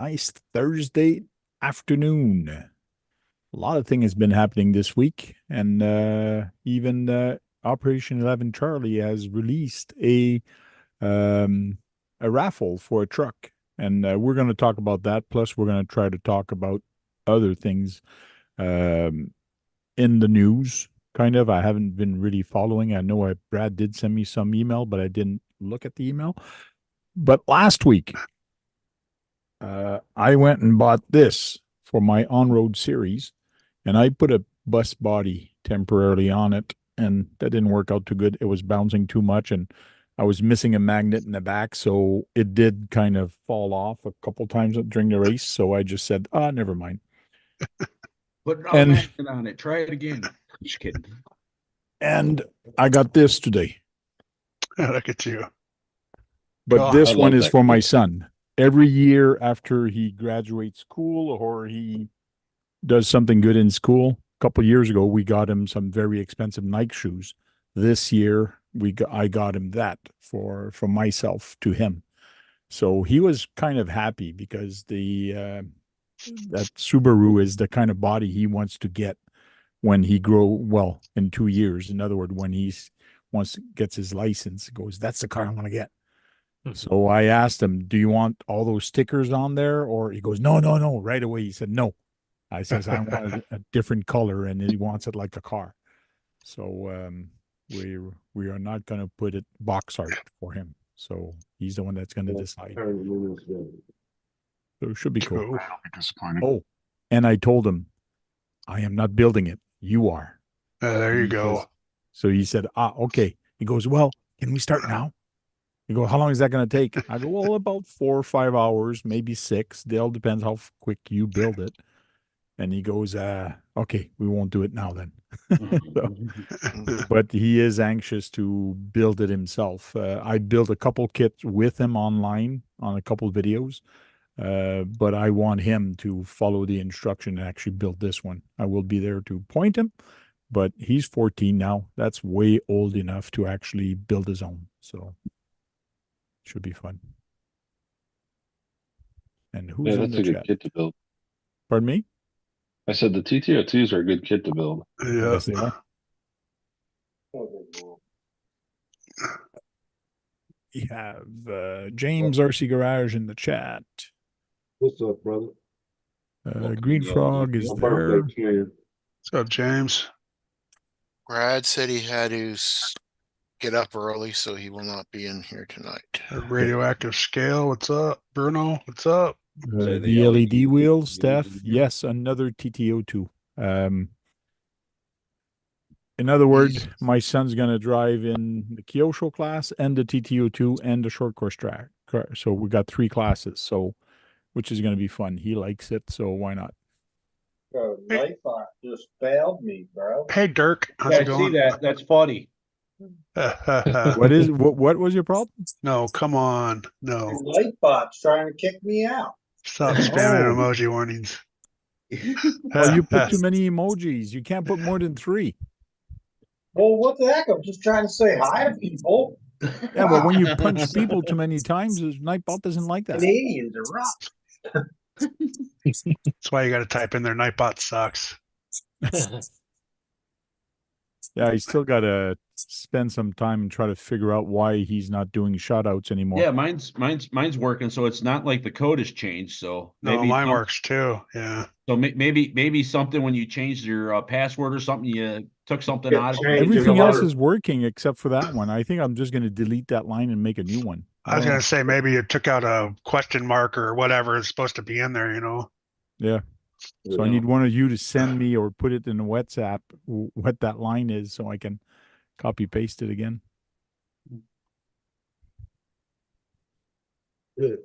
Nice Thursday afternoon. A lot of things has been happening this week, and even Operation 11 Charlie has released um, a raffle for a truck, and we're going to talk about that. Plus, we're going to try to talk about other things um, in the news. Kind of, I haven't been really following. I know Brad did send me some email, but I didn't look at the email. But last week, I went and bought this for my on-road series, and I put a bus body temporarily on it, and that didn't work out too good. It was bouncing too much, and I was missing a magnet in the back, so it did kind of fall off a couple times during the race. So I just said, "Ah, never mind." Put another And magnet on it. Try it again. Just kidding. and I got this today, Look at you. but God, this I one love is that for my kit. son. Every year after he graduates school or he does something good in school. A couple of years ago, we got him some very expensive Nike shoes. This year, I got him that for from myself to him. So he was kind of happy because the that Subaru is the kind of body he wants to get when he grow well in 2 years. In other words, when he's once gets his license, he goes, "That's the car I want to get." So I asked him, "Do you want all those stickers on there?" Or he goes, "No, no, no." Right away, he said, "No." I says, "I want a different color," and he wants it like a car. So we are not going to put it box art for him. So he's the one that's going to decide. So it should be cool. cool. That'll be disappointing. Oh, and I told him, I am not building it. You are. There you He go. says, so he said, okay. He goes, well, can we start now? You go, how long is that going to take? I go, well, about 4 or 5 hours, maybe 6. It all depends how quick you build it. And he goes, okay, we won't do it now then. So, but he is anxious to build it himself. I built a couple kits with him online on a couple videos, but I want him to follow the instruction and actually build this one. I will be there to point him, but he's 14 now. That's way old enough to actually build his own. So should be fun. And who's Yeah, in that's the a good chat? kit to build. Pardon me? I said the TTO2s are a good kit to build. Yeah. Yes, they are. We have James RC Garage in the chat. What's up, brother? Green Frog is there. What's up, James? Brad said he had to get up early, so he will not be in here tonight. Radioactive Scale, what's up? Bruno, what's up? The LED wheel, Steph. Yes, another TTO2. In other words, my son's going to drive in the Kyosho class and the TTO2 and the short course track. So we got 3 classes. So, which is going to be fun. He likes it, so why not? Bro, Nightbot just failed me, bro. Hey, Dirk, how's I it going? see that. That's funny. What was your problem? No, come on. No. Nightbot's trying to kick me out. Stop spamming Oh. emoji warnings. Well, you put too many emojis. You can't put more than 3. Well, what the heck? I'm just trying to say hi to people. Yeah, but when you punch people too many times, Nightbot doesn't like that. Canadians are rough. That's why you got to type in there, Nightbot sucks. Yeah, he's still got to spend some time and try to figure out why he's not doing shout outs anymore. Yeah, mine's working, so it's not like the code has changed. So No, maybe mine works too. Yeah. So maybe something when you changed your password or something, you took something out of it. Everything else is working except for that one. I think I'm just going to delete that line and make a new one. I was going to say maybe you took out a question mark or whatever is supposed to be in there, you know? Yeah. So I need one of you to send me or put it in the WhatsApp what that line is so I can copy paste it again. Good.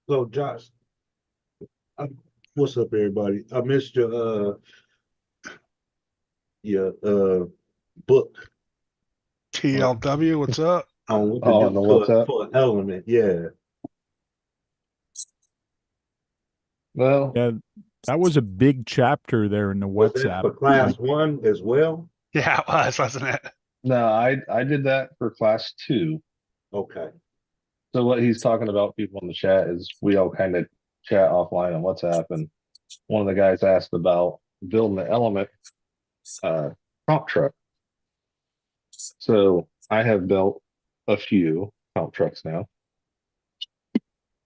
So Josh, what's up, everybody? I missed your book TLW, what's up? on what Oh, on the WhatsApp? for Element, yeah. Well, Yeah, that was a big chapter there in the Was that WhatsApp. for class 1 as well? Yeah, it was, wasn't it? no, I did that for class 2. Okay. So what he's talking about, people in the chat, is we all kind of chat offline on WhatsApp, and one of the guys asked about building an element comp truck. So I have built a few comp trucks now,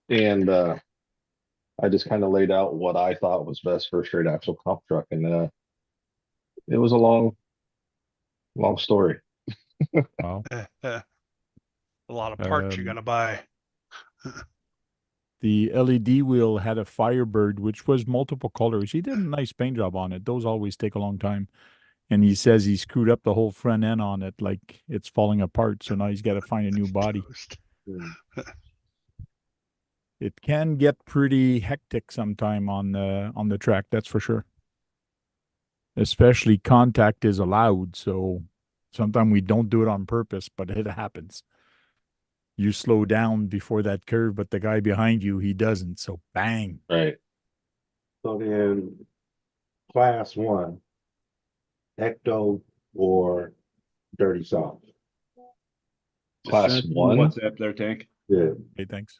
and I just kind of laid out what I thought was best for a straight axle comp truck, and it was a long story. Wow. A lot of parts you Um, gotta buy. The LED wheel had a Firebird, which was multiple colors. He did a nice paint job on it. Those always take a long time. And he says he screwed up the whole front end on it, like it's falling apart. So now he's got to find a new body. Toast. It can get pretty hectic sometime on the track, that's for sure. Especially contact is allowed, so sometimes we don't do it on purpose, but it happens. You slow down before that curve, but the guy behind you, he doesn't. So bang. Right. So then, class one, ecto or dirty soft? Class Send it to one, WhatsApp there, Tank. Yeah, Hey, thanks.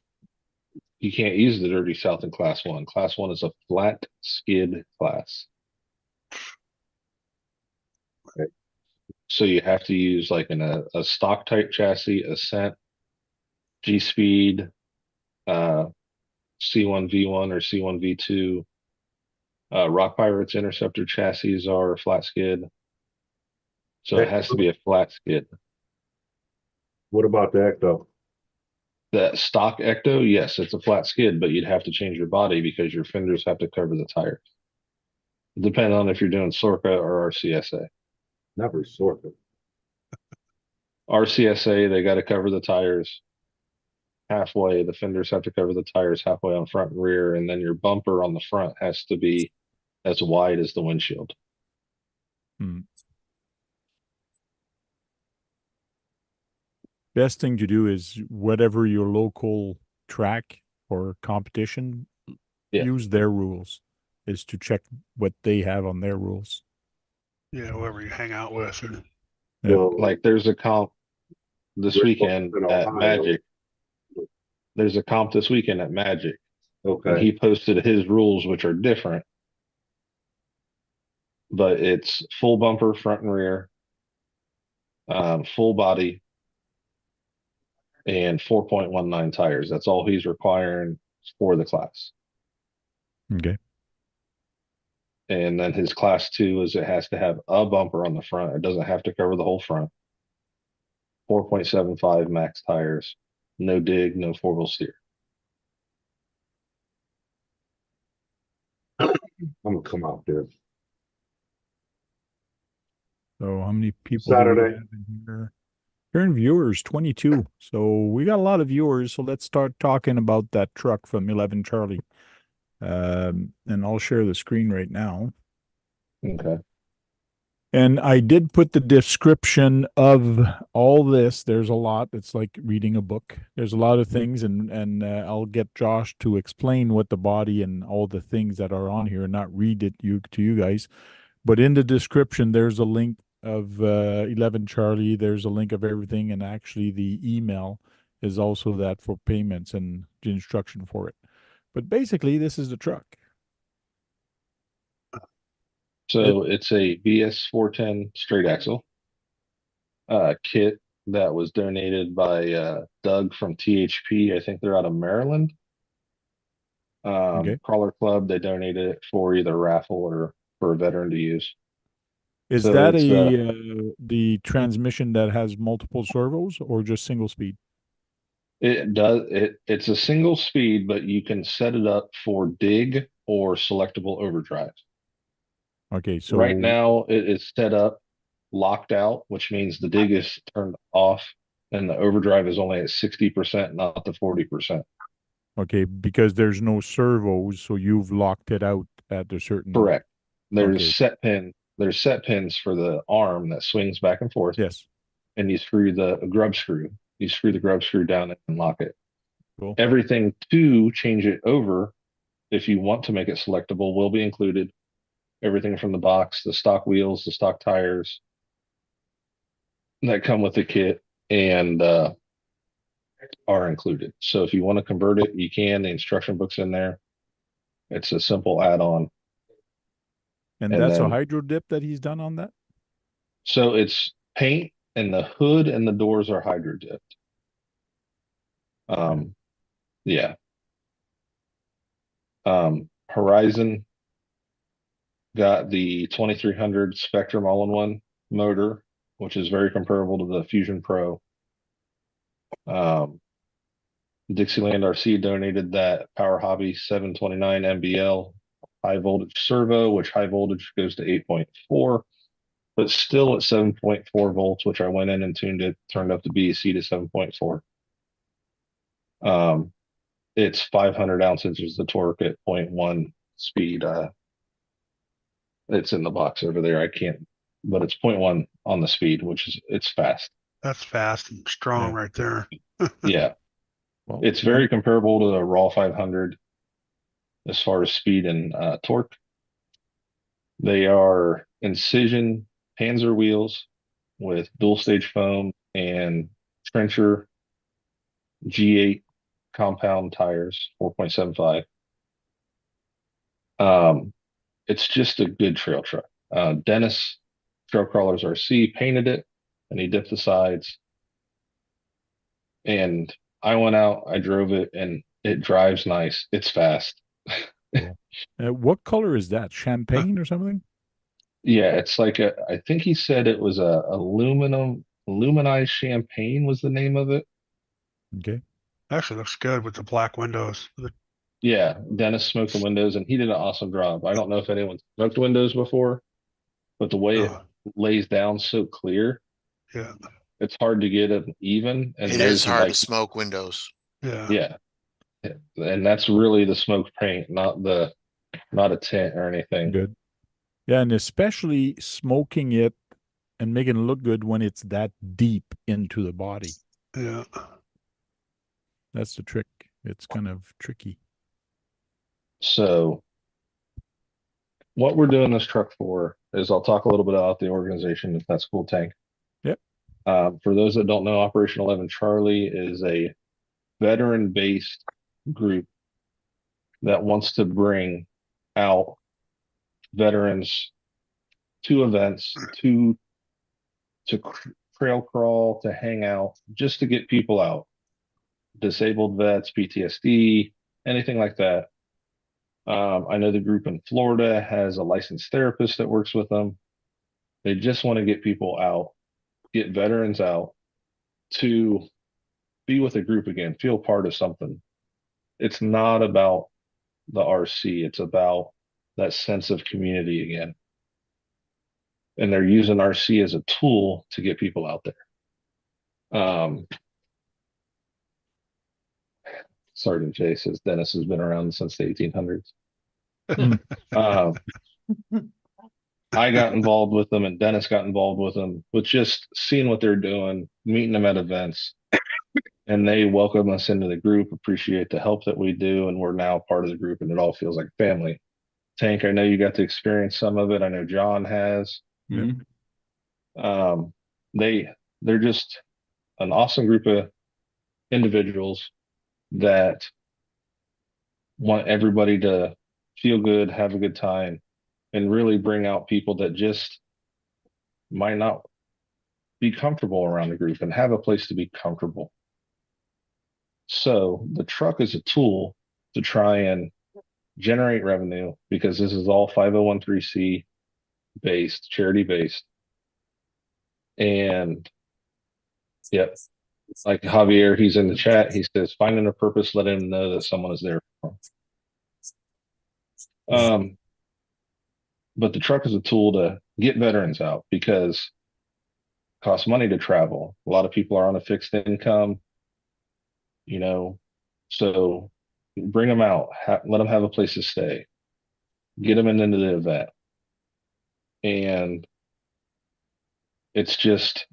you can't use the dirty south in class one. Class one is a flat skid class. Okay. So you have to use like a stock type chassis, Ascent, G Speed, C1V1 or C1V2. Rock Pirates Interceptor chassis are flat skid. So it has to be a flat skid. what about the ecto? The stock Ecto, yes, it's a flat skid, but you'd have to change your body because your fenders have to cover the tires. Depending on if you're doing Sorca or RCSA. Never sort of. RCSA, they got to cover the tires halfway. The fenders have to cover the tires halfway on front and rear, and then your bumper on the front has to be as wide as the windshield. Best thing to do is whatever your local track or competition, Yeah. use their rules, is to check what they have on their rules. Yeah, whoever you hang out with. Yeah. Well, Like there's a comp this We're weekend in at Ohio. Magic. There's a comp this weekend at Magic, and okay, he posted his rules, which are different. But it's full bumper, front and rear, full body, and 4.19 tires. That's all he's requiring for the class. Okay. And then his class two is it has to have a bumper on the front. It doesn't have to cover the whole front. 4.75 max tires, no dig, no four-wheel steer. I'm gonna come out there. So how many people do we Saturday. have in here? Current viewers, 22. So we got a lot of viewers. So let's start talking about that truck from 11 Charlie. And I'll share the screen right now. Okay. And I did put the description of all this. There's a lot. It's like reading a book. There's a lot of things, and I'll get Josh to explain what the body and all the things that are on here, and not read it to you guys. But in the description, there's a link of 11 Charlie. There's a link of everything, and actually the email is also that for payments and the instruction for it. But basically, this is the truck. So it's a vs410 straight axle kit that was donated by Doug from THP. I think they're out of Maryland. Okay. Crawler Club, they donated it for either raffle or for a veteran to use. Is So that it's, the transmission that has multiple servos or just single speed? It's a single speed, but you can set it up for dig or selectable overdrive. Okay, so Right now it is set up locked out, which means the dig is turned off and the overdrive is only at 60%, not the 40%. okay, because there's no servos, so you've locked it out at a certain. Correct. There's Okay. set pins for the arm that swings back and forth. Yes. And you screw the grub screw. You screw the grub screw down and lock it. Cool. Everything to change it over, if you want to make it selectable, will be included. Everything from the box, the stock wheels, the stock tires that come with the kit, and are included. So if you want to convert it, you can. The instruction book's in there. It's a simple add-on. And And that's a then- hydro dip that he's done on that? So it's paint, and the hood and the doors are hydro dipped. Yeah. Horizon got the 2300 Spektrum all-in-one motor, which is very comparable to the Fusion Pro. Dixieland RC donated that Powerhobby 729 MBL high voltage servo, which high voltage goes to 8.4, but still at 7.4 volts, which I went in and tuned it, turned up the BEC to 7.4. It's 500 ounces the torque at 0.1 speed. It's in the box over there. I can't, but it's 0.1 on the speed, which is, it's fast. That's fast and strong Yeah. right there. Yeah. Well, It's very comparable to the Raw 500 as far as speed and torque. They are Incision Panzer wheels with dual stage foam and Trencher G8 compound tires, 4.75. It's just a good trail truck. Dennis Trail Crawlers RC painted it, and he dipped the sides. And I went out, I drove it, and it drives nice. It's fast. what color is that? Champagne or something? Yeah, it's like I think he said it was a aluminized champagne was the name of it. Okay. Actually looks good with the black windows. Yeah, Dennis smoked the windows, and he did an awesome job. I don't know if anyone smoked windows before, but the way it Oh, lays down so clear, yeah, it's hard to get it even. And It there's is hard like, to smoke windows. yeah. yeah, and that's really the smoked paint, not a tint or anything. Good. Yeah, and especially smoking it and making it look good when it's that deep into the body. Yeah. That's the trick. It's kind of tricky. So what we're doing this truck for is I'll talk a little bit about the organization, if that's cool, Tank. Yep. For those that don't know, Operation 11 Charlie is a veteran-based group that wants to bring out veterans to events, to trail crawl, to hang out, just to get people out. Disabled vets, PTSD, anything like that. I know the group in Florida has a licensed therapist that works with them. They just want to get people out, get veterans out to be with a group again, feel part of something. It's not about the RC, it's about that sense of community again. And they're using RC as a tool to get people out there. Sergeant Jay says Dennis has been around since the 1800s. I got involved with them, and Dennis got involved with them, with just seeing what they're doing, meeting them at events, and they welcome us into the group, appreciate the help that we do, and we're now part of the group, and it all feels like family. Tank, I know you got to experience some of it. I know John has. Mhm. They're just an awesome group of individuals that want everybody to feel good, have a good time, and really bring out people that just might not be comfortable around the group and have a place to be comfortable. So the truck is a tool to try and generate revenue, because this is all 501(c) based, charity based. And yep, like Javier, he's in the chat. He says, finding a purpose, letting him know that someone is there for him. But the truck is a tool to get veterans out, because it costs money to travel. A lot of people are on a fixed income, so bring them out, let them have a place to stay, get them into the event. And it's just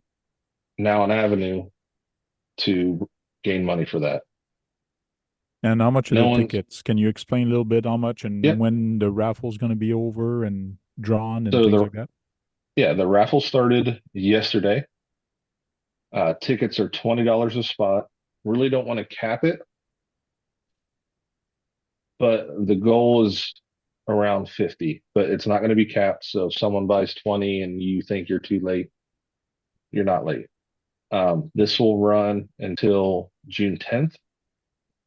now an avenue to gain money for that. And how much are No the one's- tickets? Can you explain a little bit how much and Yep. when the raffle's going to be over and drawn and So things the- like that? Yeah, the raffle started yesterday. Tickets are $20 a spot. really don't want to cap it. But the goal is around 50, but it's not going to be capped. So if someone buys 20 and you think you're too late, you're not late. This will run until June 10th.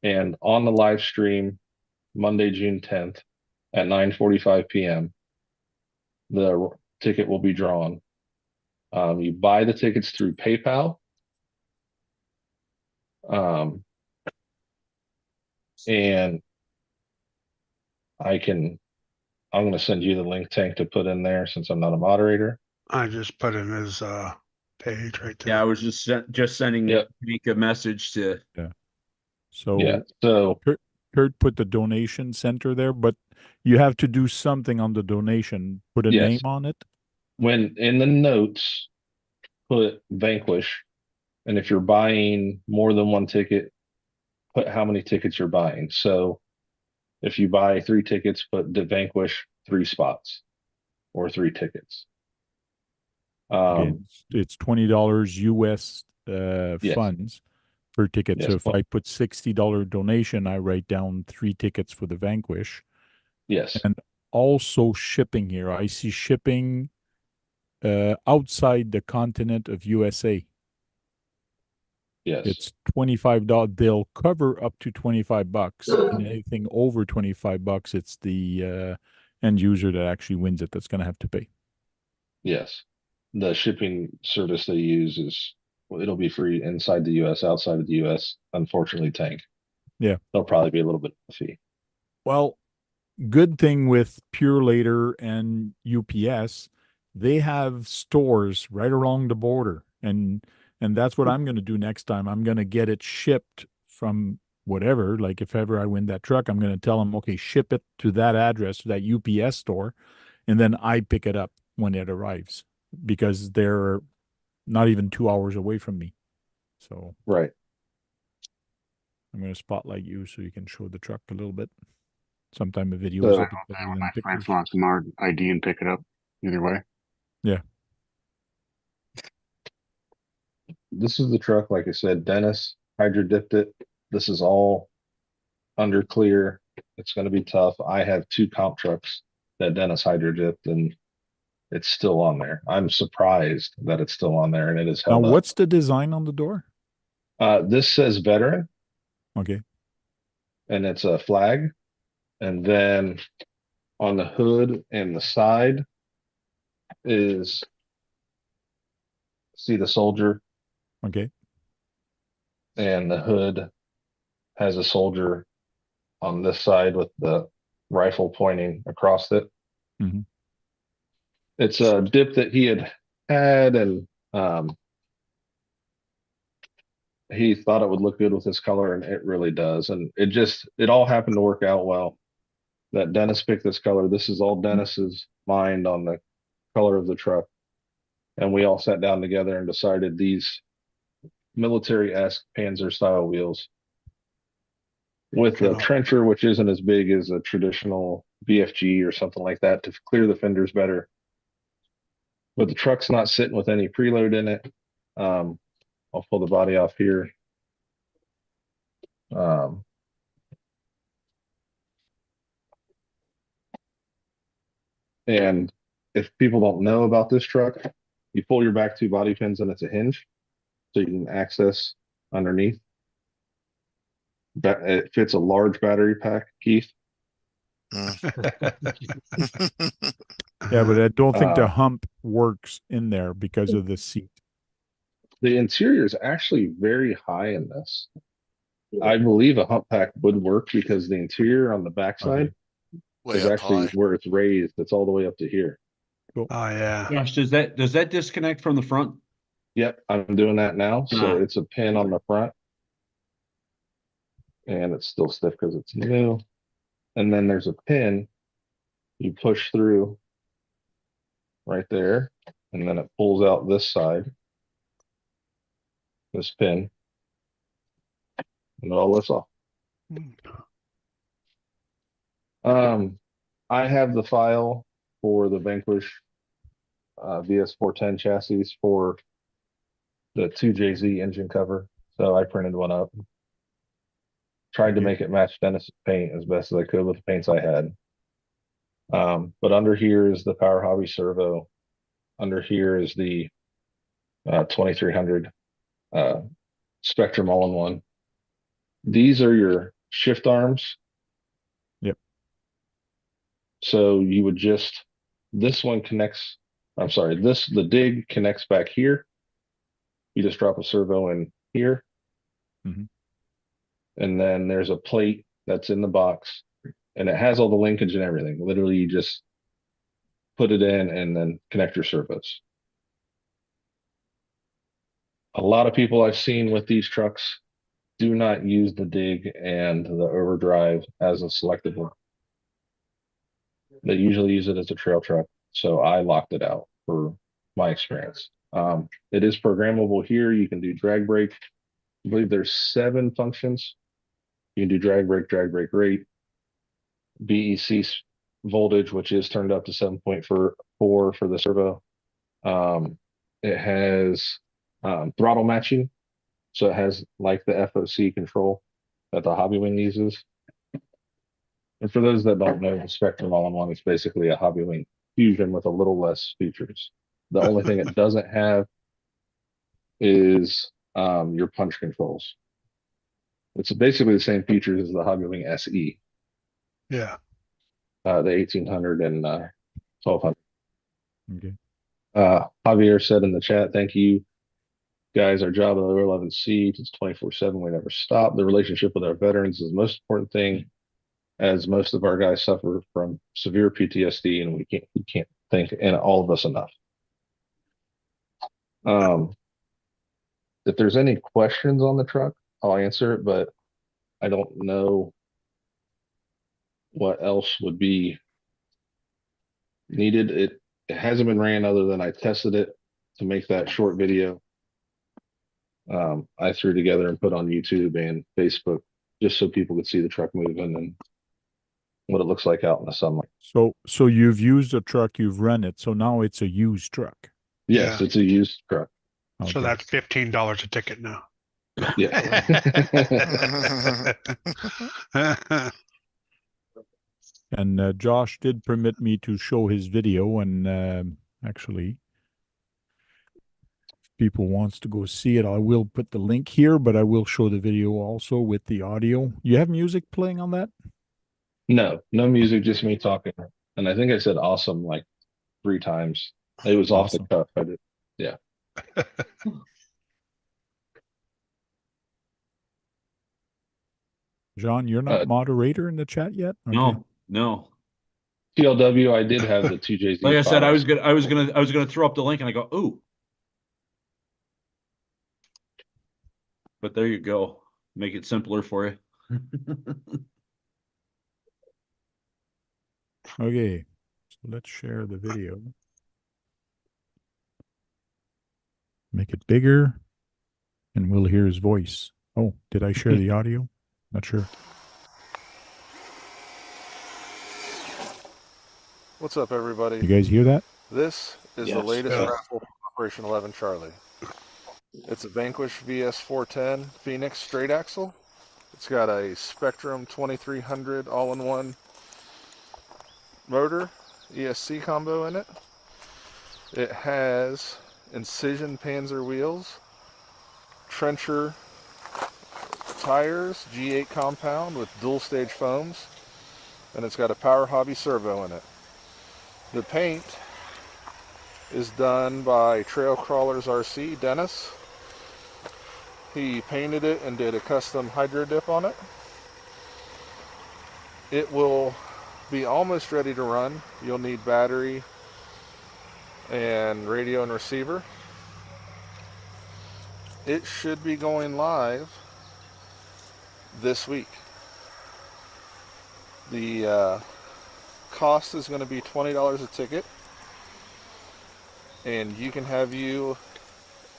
And on the live stream, Monday, June 10th at 9:45 p.m., the ticket will be drawn. You buy the tickets through PayPal. And I'm going to send you the link, Tank, to put in there since I'm not a moderator. I just put in his page right there. Yeah, I was just sending Yep. Nick a message to. So Yeah. So Kurt put the donation center there, but you have to do something on the donation. Put a Yes. name on it. when in the notes, put Vanquish. And if you're buying more than one ticket, put how many tickets you're buying. So if you buy 3 tickets, put the Vanquish 3 spots or 3 tickets. Okay, it's $20 US Yes. funds per ticket. Yes, So if well- I put $60 donation, I write down 3 tickets for the Vanquish. Yes. And also shipping here. I see shipping outside the continent of USA. Yes. It's $25. They'll cover up to $25, and anything over $25, it's the end user that actually wins it that's going to have to pay. Yes. The shipping service they use it'll be free inside the US, outside of the US. Unfortunately, Tank. Yeah. There'll probably be a little bit of a fee. Well, good thing with Pure Later and UPS, they have stores right along the border, and that's what I'm going to do next time. I'm going to get it shipped from whatever. Like if ever I win that truck, I'm going to tell them, okay, ship it to that address, to that UPS store, and then I pick it up when it arrives because they're not even 2 hours away from me. So Right. I'm going to spotlight you so you can show the truck a little bit. Sometime a video So- is I'll a bit do better when than my pictures. friends want some more ID and pick it up. Either way. This is the truck, like I said, Dennis hydro dipped it. This is all under clear. It's going to be tough. I have 2 comp trucks that Dennis hydro dipped, and it's still on there. I'm surprised that it's still on there, and it is Now, held up. what's the design on the door? This says veteran, Okay. and it's a flag. And then on the hood and the side is, see the soldier, Okay. and the hood has a soldier on this side with the rifle pointing across it. Mhm. It's a dip that he had, and he thought it would look good with his color, and it really does. And it all happened to work out well that Dennis picked this color. This is all Dennis's mind on the color of the truck. And we all sat down together and decided these military-esque Panzer style wheels with a trencher, which isn't as big as a traditional BFG or something like that, to clear the fenders better. But the truck's not sitting with any preload in it. I'll pull the body off here. And if people don't know about this truck, you pull your back 2 body pins and it's a hinge, so you can access underneath. It fits a large battery pack, Keith. Yeah, but I don't think the Uh, hump works in there because of the seat. The interior is actually very high in this. I believe a hump pack would work because the interior on the backside Way is up actually high. where it's raised. It's all the way up to here. Oh yeah. Gosh, does that disconnect from the front? Yep, I'm doing that now. So it's a pin on the front. And it's still stiff because it's new. And then there's a pin you push through right there. And then it pulls out this side, this pin. And it all lifts off. I have the file for the Vanquish vs410 chassis for the 2JZ engine cover. So I printed one up. Tried to Okay. make it match Dennis's paint as best as I could with the paints I had. But under here is the Powerhobby servo. Under here is the 2300 Spektrum all-in-one. These are your shift arms. Yep. So you would just, this one connects, I'm sorry, the dig connects back here. You just drop a servo in here. Mhm. And then there's a plate that's in the box and it has all the linkage and everything. Literally, you just put it in and then connect your servos. A lot of people I've seen with these trucks do not use the dig and the overdrive as a selectable. They usually use it as a trail truck. So I locked it out for my experience. It is programmable here. You can do drag brake. I believe there's 7 functions. You can do drag brake rate, BEC voltage, which is turned up to 7.4 for the servo. It has throttle matching. So it has like the FOC control that the Hobby Wing uses. And for those that don't know, the Spektrum all-in-one is basically a Hobby Wing fusion with a little less features. The only thing it doesn't have is your punch controls. It's basically the same features as the Hobby Wing SE, Yeah. the 1800 and 1200. Okay. Javier said in the chat, thank you guys. Our job at the 11C, it's 24/7. We never stop. The relationship with our veterans is the most important thing, as most of our guys suffer from severe PTSD, and we can't thank and all of us enough. If there's any questions on the truck, I'll answer it, but I don't know what else would be needed. It hasn't been ran other than I tested it to make that short video. I threw together and put on YouTube and Facebook just so people could see the truck moving and what it looks like out in the sunlight. So you've used a truck, you've run it, so now it's a used truck. Yes, Yeah. it's a used truck. So Okay. that's $15 a ticket now. Yeah. And Josh did permit me to show his video, and actually, if people wants to go see it, I will put the link here, but I will show the video also with the audio. You have music playing on that? No music, just me talking. And I think I said awesome like 3 times. It was off Awesome. the cuff. I did. Yeah. John, you're not moderator in the chat yet? Okay. No. TLW, I did have the 2JZ. Like I said, I files. was gonna throw up the link and I go, ooh. But there you go. Make it simpler for you. Okay. So let's share the video. Make it bigger, and we'll hear his voice. Oh, did I share the audio? Not sure. What's up, everybody? You guys hear that? This is the Yes. latest Yeah. raffle from Operation 11 Charlie. It's a Vanquish vs410 Phoenix straight axle. It's got a Spektrum 2300 all-in-one motor, ESC combo in it. It has Incision Panzer wheels, Trencher tires, G8 compound with dual stage foams, and it's got a Powerhobby servo in it. The paint is done by Trail Crawlers RC, Dennis. He painted it and did a custom hydro dip on it. It will be almost ready to run. You'll need battery and radio and receiver. It should be going live this week. The cost is going to be $20 a ticket, and you can have you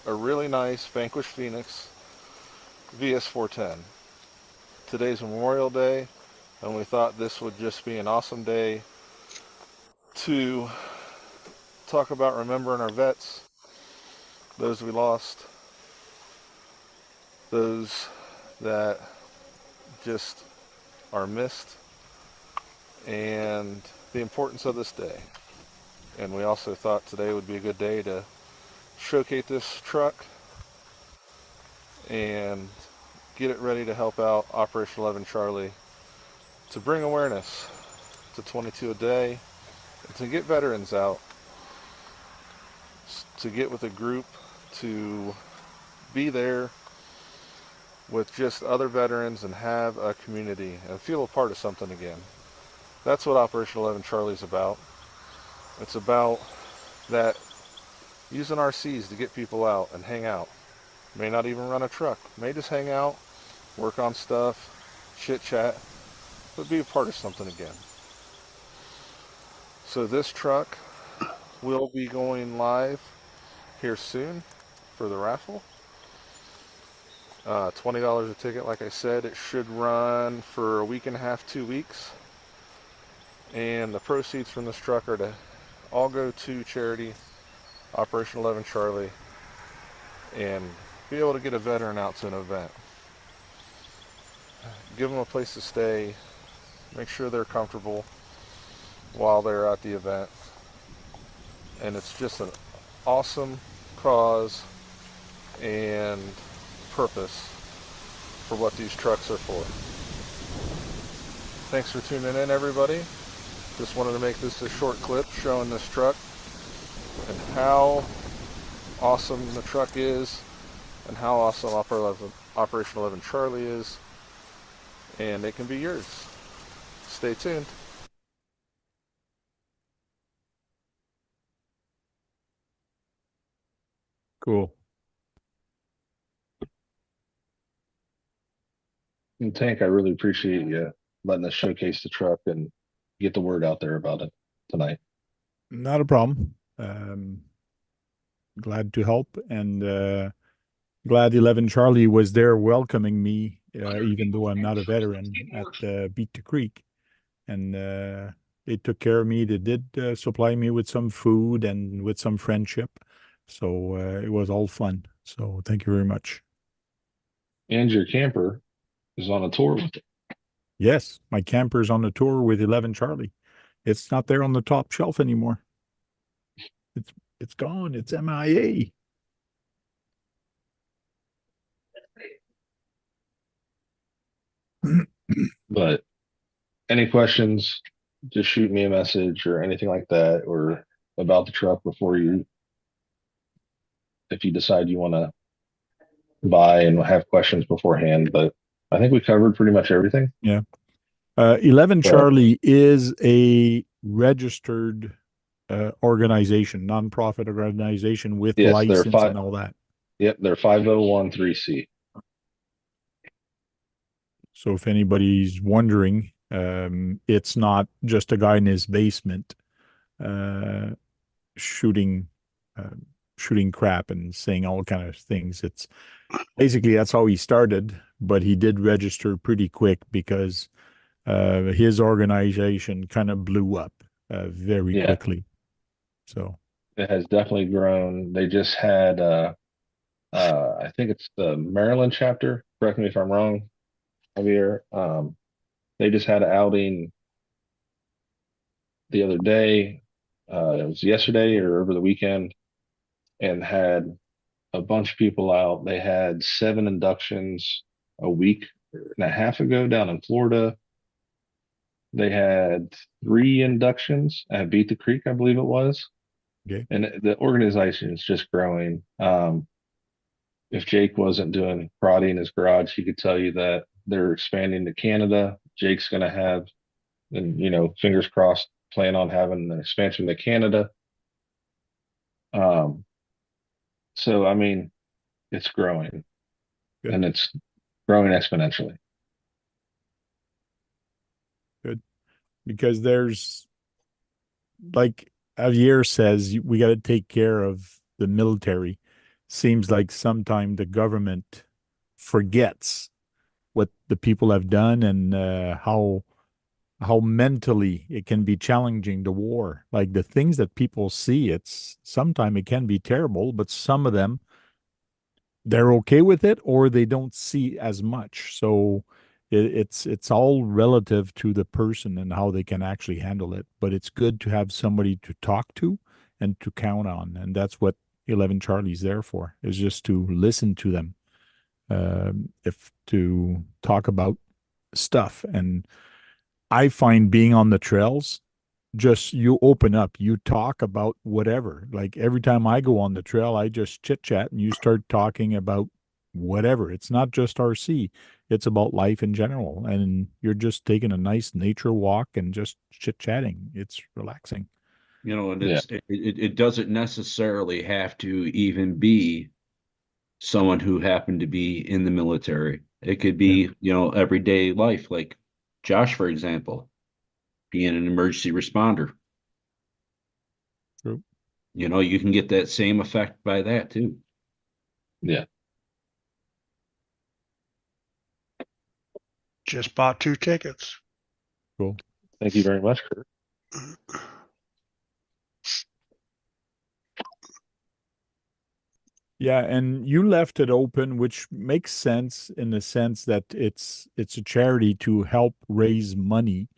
a really nice Vanquish Phoenix vs410. Today's Memorial Day, and we thought this would just be an awesome day to talk about remembering our vets, those we lost, those that just are missed, and the importance of this day. And we also thought today would be a good day to showcase this truck and get it ready to help out Operation 11 Charlie to bring awareness to 22 a day, and to get veterans out, to get with a group, to be there with just other veterans and have a community and feel a part of something again. That's what Operation 11 Charlie is about. It's about that, using RCs to get people out and hang out. May not even run a truck, may just hang out, work on stuff, chit chat, but be a part of something again. So this truck will be going live here soon for the raffle. $20 a ticket, like I said. It should run for a week and a half, 2 weeks. And the proceeds from this truck are to all go to charity, Operation 11 Charlie, and be able to get a veteran out to an event. Give them a place to stay, make sure they're comfortable while they're at the event. And it's just an awesome cause and purpose for what these trucks are for. Thanks for tuning in, everybody. Just wanted to make this a short clip showing this truck and how awesome the truck is and how awesome Operation 11 Charlie is, and it can be yours. Stay tuned. Cool. And Tank, I really appreciate you letting us showcase the truck and get the word out there about it tonight. Not a problem. Glad to help, and glad 11 Charlie was there welcoming me, even though I'm not a veteran, at Beat the Creek. And they took care of me. They did supply me with some food and with some friendship. So it was all fun. So thank you very much. And your camper is on a tour with it. Yes, my camper's on the tour with 11 Charlie. It's not there on the top shelf anymore. It's gone. It's MIA. But any questions, just shoot me a message or anything like that, or about the truck before you, if you decide you want to buy and have questions beforehand. But I think we covered pretty much everything. Yeah. 11 So- Charlie is a registered organization, nonprofit organization with Yes, they're license and all that. Yep, they're 501(c). So if anybody's wondering, it's not just a guy in his basement shooting crap and saying all kind of things. It's basically, that's how he started, but he did register pretty quick because his organization kind of blew up very Yeah. quickly. So It has definitely grown. They just had I think it's the Maryland chapter, correct me if I'm wrong, Javier. They just had an outing the other day. It was yesterday or over the weekend, and had a bunch of people out. They had 7 inductions a week and a half ago down in Florida. They had 3 inductions at Beat the Creek, I believe it was. Okay. And the organization is just growing. If Jake wasn't doing karate in his garage, he could tell you that they're expanding to Canada. Jake's going to have, and fingers crossed, plan on having an expansion to Canada. So I mean, it's growing, Good. and it's growing exponentially. because there's, like Javier says, we got to take care of the military. Seems like sometime the government forgets what the people have done and how mentally it can be challenging, the war. Like the things that people see, it's sometimes it can be terrible, but some of them they're okay with it or they don't see as much. So it's all relative to the person and how they can actually handle it. But it's good to have somebody to talk to and to count on, and that's what 11 Charlie's there for, is just to listen to them, if to talk about stuff. And I find being on the trails, just you open up, you talk about whatever. Like every time I go on the trail, I just chit chat and you start talking about whatever. It's not just RC, it's about life in general. And you're just taking a nice nature walk and just chit chatting. It's relaxing. You know, and Yeah. it doesn't necessarily have to even be someone who happened to be in the military. It could be, everyday life, like Josh, for example, being an emergency responder. True. You can get that same effect by that too. Yeah. Just bought 2 tickets. Cool. Thank you very much, Kurt. Yeah, and you left it open, which makes sense in the sense that it's a charity to help raise money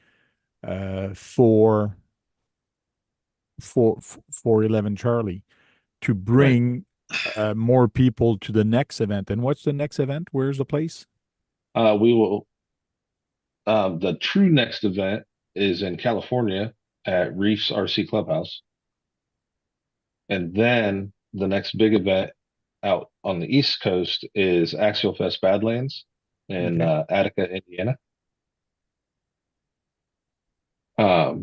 for 11 Charlie, to bring more people to the next event. And what's the next event? Where's the place? We will. The true next event is in California at Reefs RC Clubhouse, and then the next big event out on the East Coast is Axial Fest Badlands in Attica, Indiana. Yeah,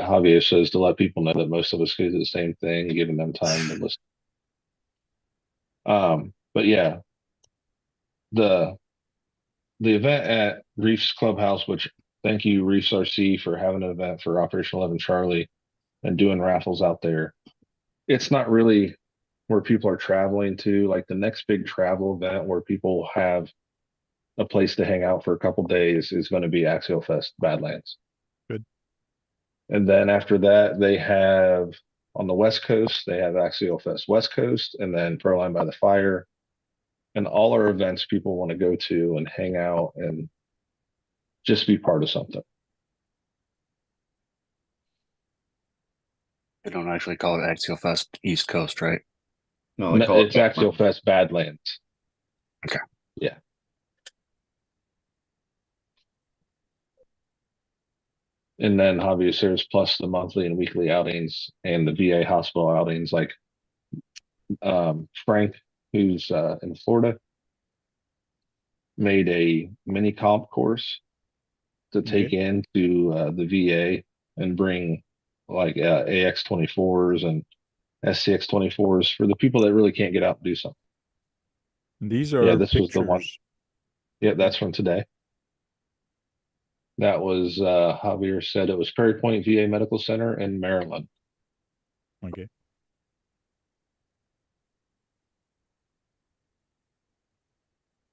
Javier says to let people know that most of us do the same thing, giving them time to listen. But yeah, the event at Reefs Clubhouse, which thank you Reefs RC for having an event for Operation 11 Charlie and doing raffles out there. It's not really where people are traveling to. Like the next big travel event where people have a place to hang out for a couple days is going to be Axial Fest Badlands. Good. And then after that, they have on the West Coast, they have Axial Fest West Coast, and then Proline by the Fire, and all our events people want to go to and hang out and just be part of something. They don't actually call it Axial Fest East Coast, right? No, they call It's Axial Fest Badlands. Okay. Yeah. And then Javier Sears plus the monthly and weekly outings and the VA hospital outings, like Frank, who's in Florida, made a mini comp course to take into the VA and bring like AX24s and SCX24s for the people that really can't get out and do something. And these are this pictures. was the one. Yeah, that's from today. That was Javier said it was Perry Point VA Medical Center in Maryland. Okay.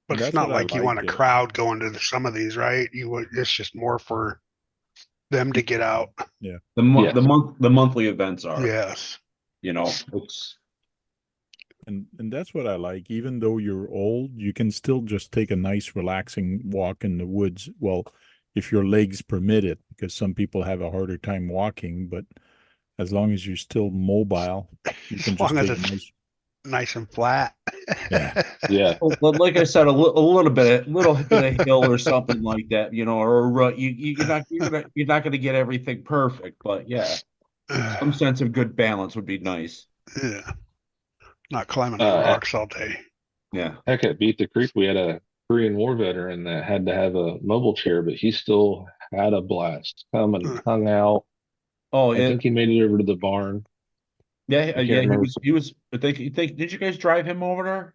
But That's it's not what I like you want a like, crowd going to some of these, right? It's just more for them to get out. Yeah. The monthly events are. Yes. It's And that's what I like. Even though you're old, you can still just take a nice relaxing walk in the woods. Well, if your legs permit it, because some people have a harder time walking, but as long as you're still mobile, you can just take a nice and flat. Yeah. Yeah. Well, like I said, a little bit of hill or something like that, or you're not gonna get everything perfect, but yeah, some sense of good balance would be nice. Yeah. Not climbing on rocks all day. Yeah. Heck, at Beat the Creek, we had a Korean War veteran that had to have a mobile chair, but he still had a blast. Come and hung out. Oh, I think he made it over to the barn. Yeah, he was. I think. Did you guys drive him over there?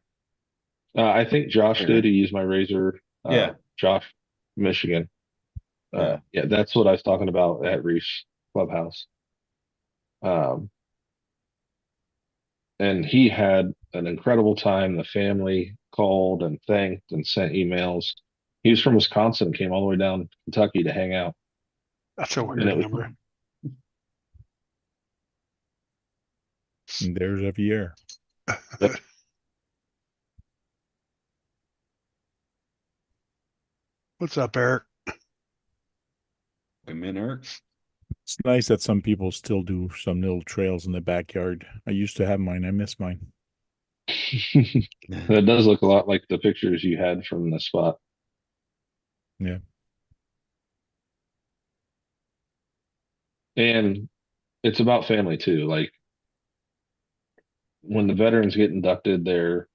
I think Josh did. He used my Razor. Yeah. Josh, Michigan. Yeah, that's what I was talking about at Reefs Clubhouse. And he had an incredible time. The family called and thanked and sent emails. He was from Wisconsin, came all the way down to Kentucky to hang out. That's a weird number. And there's Javier. What's up, Eric? I'm in, Eric. It's nice that some people still do some little trails in the backyard. I used to have mine. I miss mine. That does look a lot like the pictures you had from the spot. Yeah. And it's about family too. Like when the veterans get inducted, their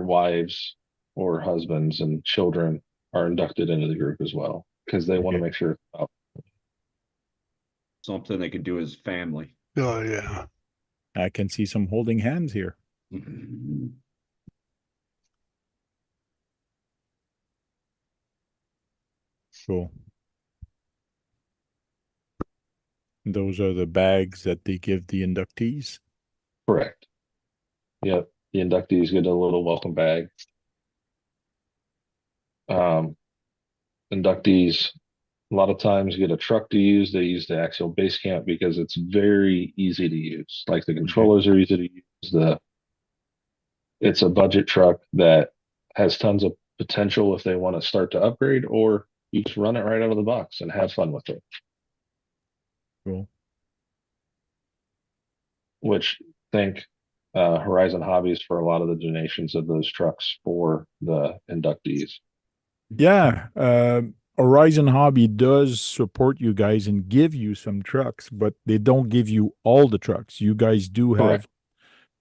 wives or husbands and children are inducted into the group as well because they want to Okay. make sure it's about Something they could do as family. Oh, yeah. I can see some holding hands here. Cool. Those are the bags that they give the inductees. correct. Yep. The inductees get a little welcome bag. Inductees a lot of times get a truck to use. They use the Axial Base Camp because it's very easy to use. Like the controllers are easy to use. It's a budget truck that has tons of potential if they want to start to upgrade, or you just run it right out of the box and have fun with it. Cool. Which thank Horizon Hobbies for a lot of the donations of those trucks for the inductees. Yeah. Horizon Hobby does support you guys and give you some trucks, but they don't give you all the trucks. You guys do have Correct.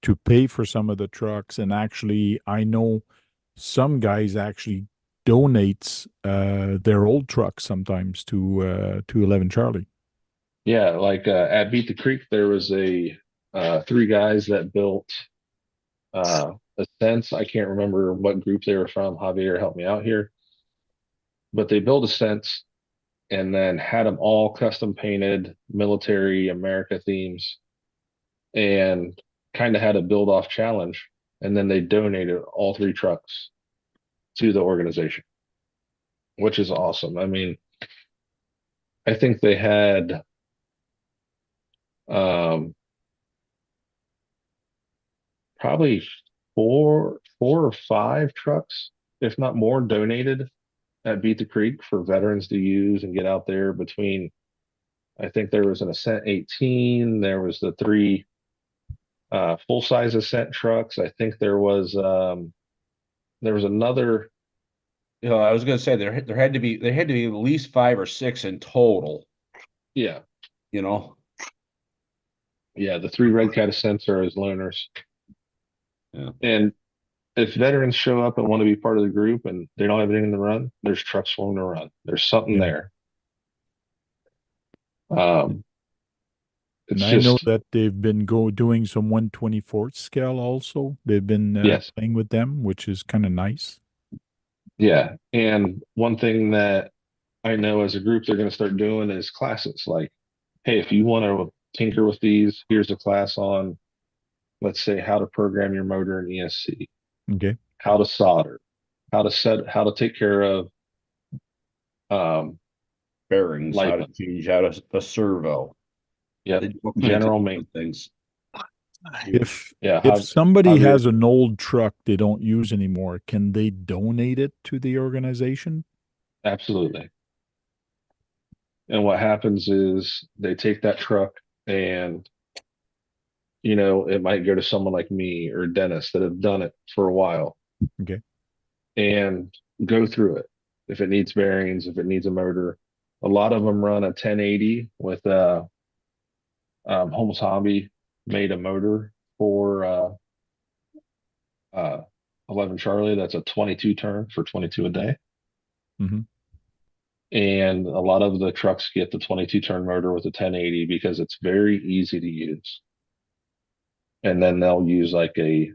to pay for some of the trucks. And actually, I know some guys actually donates their old trucks sometimes to 11 Charlie. Yeah, like at Beat the Creek, there was three guys that built Ascents. I can't remember what group they were from. Javier helped me out here, but they built Ascents and then had them all custom painted, military America themes, and kind of had a build off challenge. And then they donated all three trucks to the organization, which is awesome. I mean, I think they had probably four or five trucks, if not more, donated at Beat the Creek for veterans to use and get out there between. I think there was an Ascent 18, there was the three full size Ascent trucks. I think there was another. You know, I was going to say there had to be at least 5 or 6 in total. Yeah, You know. yeah, the three Red Cat Ascents are as loaners. Yeah. And if veterans show up and want to be part of the group and they don't have anything to run, there's trucks for them to run. There's something Yeah. there. It's And I know just that they've been doing some 1/24th scale also. They've been yes, playing with them, which is kind of nice. yeah. And one thing that I know as a group they're going to start doing is classes. Like, hey, if you want to tinker with these, here's a class on, let's say, how to program your motor in ESC, Okay. how to solder, how to take care of Bearings, light how to change out a servo. Yep. All kinds General of maintenance. things. If Yeah, if somebody Javier- has an old truck they don't use anymore, can they donate it to the organization? absolutely. And what happens is they take that truck and it might go to someone like me or Dennis that have done it for a while. Okay. And go through it. If it needs bearings, if it needs a motor. A lot of them run a 1080 with Holmes Hobby made a motor for 11 Charlie. That's a 22 turn for 22 a day. Mhm. And a lot of the trucks get the 22 turn motor with a 1080 because it's very easy to use. And then they'll use like a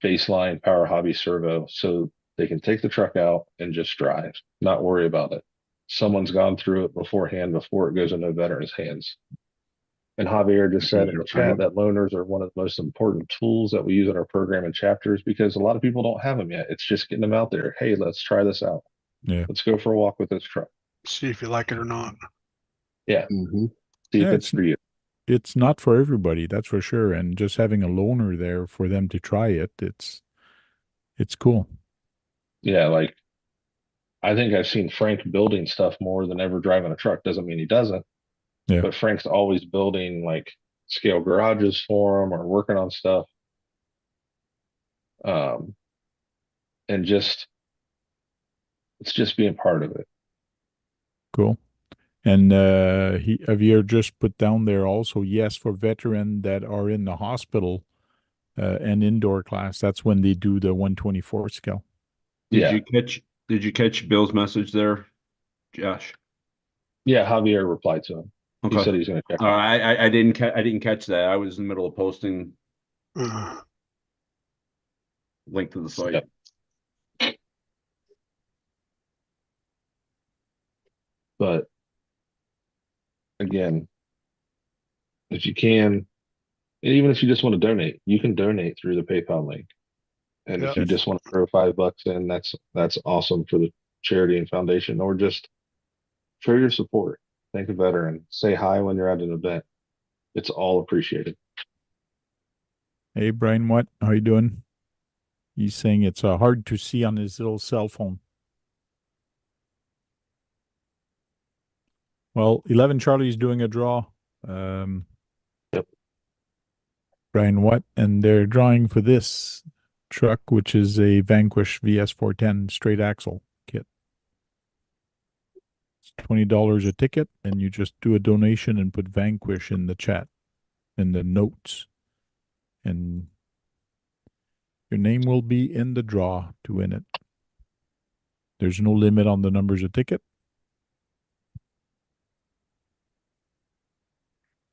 baseline Powerhobby servo so they can take the truck out and just drive, not worry about it. Someone's gone through it beforehand before it goes into a veteran's hands. And Javier just said in the chat that loaners are one of the most important tools that we use in our program and chapters because a lot of people don't have them yet. It's just getting them out there. Hey, let's try this out. Yeah. Let's go for a walk with this truck. See if you like it or not. Yeah. Mm-hmm. See if Yeah, it's for you. it's not for everybody, that's for sure. And just having a loaner there for them to try it, it's cool. Yeah, like I think I've seen Frank building stuff more than ever driving a truck. Doesn't mean he doesn't, Yeah. but Frank's always building like scale garages for him or working on stuff. Um, and just it's just being part of it. Cool. And he Javier just put down there also, yes, for veteran that are in the hospital and indoor class, that's when they do the 124 scale. Yeah. Did you catch Bill's message there, Josh? Yeah, Javier replied to him. He said he's going to check. I didn't catch that. I was in the middle of posting link to the site. Yep. But again, if you can, and even if you just want to donate, you can donate through the PayPal link. And if you just want to throw $5 in, that's awesome for the charity and foundation, or just show your support. Thank a veteran. Say hi when you're at an event. It's all appreciated. Hey, Brian, what? How you doing? He's saying it's hard to see on his little cell phone. Well, 11 Charlie's doing a draw. Yep. Brian, what? And they're drawing for this truck, which is a Vanquish vs410 straight axle kit. It's $20 a ticket, and you just do a donation and put Vanquish in the chat, in the notes. And your name will be in the draw to win it. There's no limit on the numbers of ticket.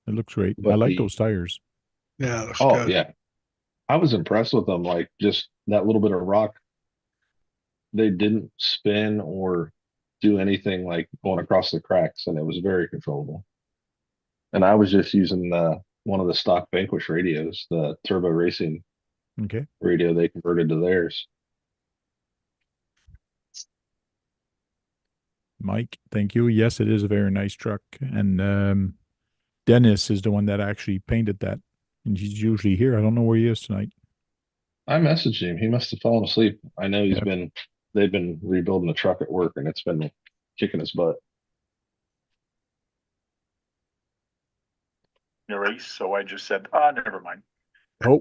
It looks great. But I like those tires. Yeah. Looks Oh, good. yeah. I was impressed with them. Like just that little bit of rock. They didn't spin or do anything like going across the cracks, and it was very controllable. And I was just using one of the stock Vanquish radios, the turbo racing radio they converted to theirs. Mike, thank you. Yes, it is a very nice truck. And Dennis is the one that actually painted that. And he's usually here. I don't know where he is tonight. I messaged him. He must have fallen asleep. I know they've been rebuilding the truck at work, and it's been kicking his butt. Race, so I just said, never mind. Oh.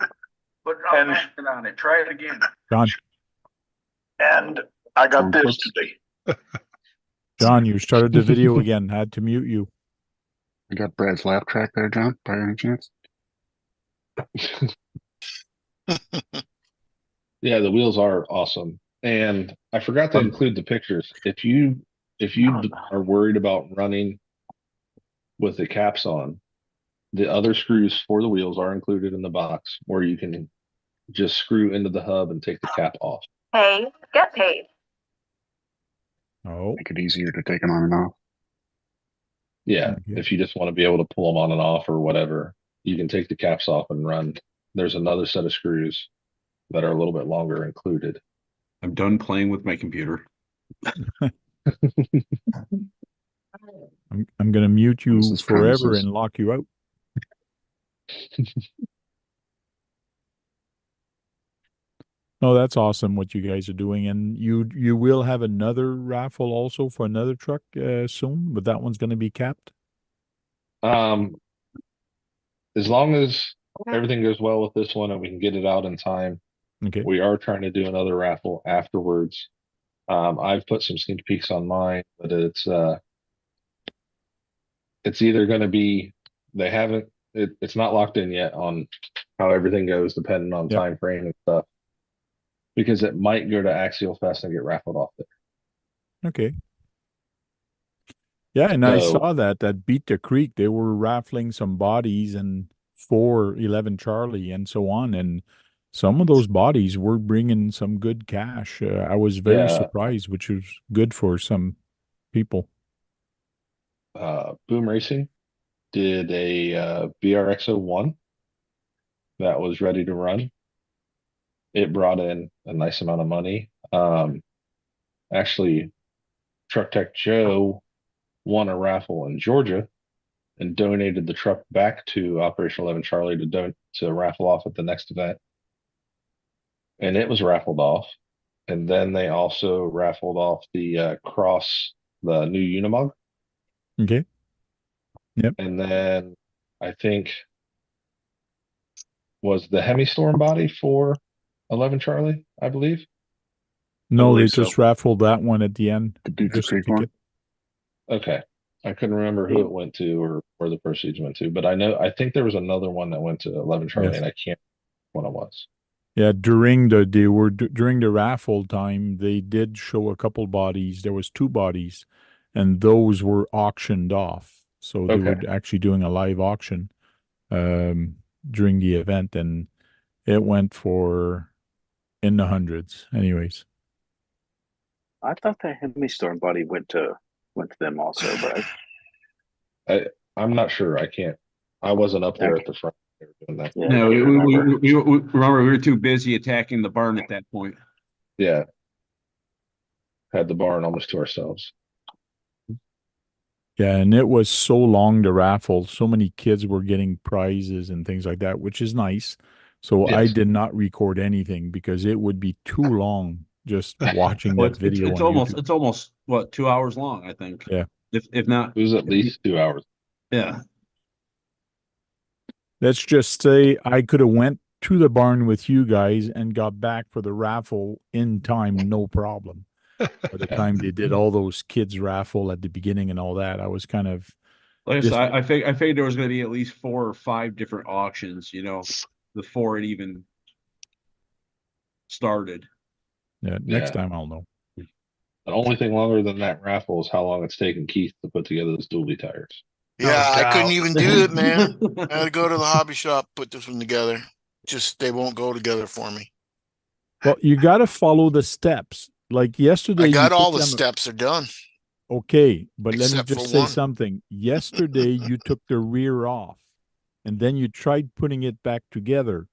Put on it. Try it again. John. And I got this today. John, you started the video again. Had to mute you. You got Brad's laugh track there, John, by any chance? Yeah, the wheels are awesome. And I forgot to include the pictures. If you are worried about running with the caps on, the other screws for the wheels are included in the box, where you can just screw into the hub and take the cap off. Hey, get paid. Oh. Make it easier to take them on and off. Yeah, if you just want to be able to pull them on and off or whatever, you can take the caps off and run. There's another set of screws that are a little bit longer included. I'm done playing with my computer. I'm going to mute you forever and lock you out. Oh, that's awesome what you guys are doing. And you will have another raffle also for another truck soon, but that one's going to be capped? As long as everything goes well with this one and we can get it out in time, we are trying to do another raffle afterwards. I've put some sneak peeks on mine, but it's either going to be, it's not locked in yet on how everything goes, depending on time frame and stuff, because it might go to Axial Fest and get raffled off there. Okay. Yeah, and I saw that Beat the Creek, they were raffling some bodies and 411 Charlie and so on, and some of those bodies were bringing some good cash. I was very surprised, which was good for some people. Boom Racing did a BRX-01 that was ready to run. It brought in a nice amount of money. Actually, Truck Tech Joe won a raffle in Georgia and donated the truck back to Operation 11 Charlie to raffle off at the next event. And it was raffled off. And then they also raffled off the Cross, the new Unimog. Okay. Yep. And then I think was the Hemi-Storm body for 11 Charlie, I believe. No, they believe so. just raffled that one at the end. The Dudes Just a Creek one. ticket. Okay. I couldn't remember who it went to or where the proceeds went to, but I think there was another one that went to 11 Charlie, Yes. and I can't remember what it was. Yeah, during the raffle time, they did show a couple bodies. There was 2 bodies, and those were auctioned off. So they were Okay. actually doing a live auction during the event, and it went for in the hundreds. Anyways, I thought that Hemi-Storm body went to them also, but I'm not sure. I wasn't up there at the front. They were doing that. yeah, No, I can't remember. we remember we were too busy attacking the barn at that point. Yeah. Had the barn almost to ourselves. yeah, and it was so long the raffle. So many kids were getting prizes and things like that, which is nice. So I Yes. did not record anything because it would be too long just watching Well, that video it's on almost YouTube. it's almost what 2 hours long, I think. Yeah. If not, It was at least 2 hours. yeah. Let's just say I could have went to the barn with you guys and got back for the raffle in time, no problem. By the time they did all those kids raffle at the beginning and all that, I was kind of Like I Just- said, I figured there was going to be at least 4 or 5 different auctions, before it even started. next Yeah. time I'll know. The only thing longer than that raffle is how long it's taken Keith to put together those dually tires. Yeah, I couldn't doubt. even do it, man. I had to go to the hobby shop, put this one together. Just they won't go together for me. Well, you got to follow the steps. Like yesterday, I you got all took the them- steps are done. Okay, but let me Except for just say one. something. Yesterday, you took the rear off, and then you tried putting it back together.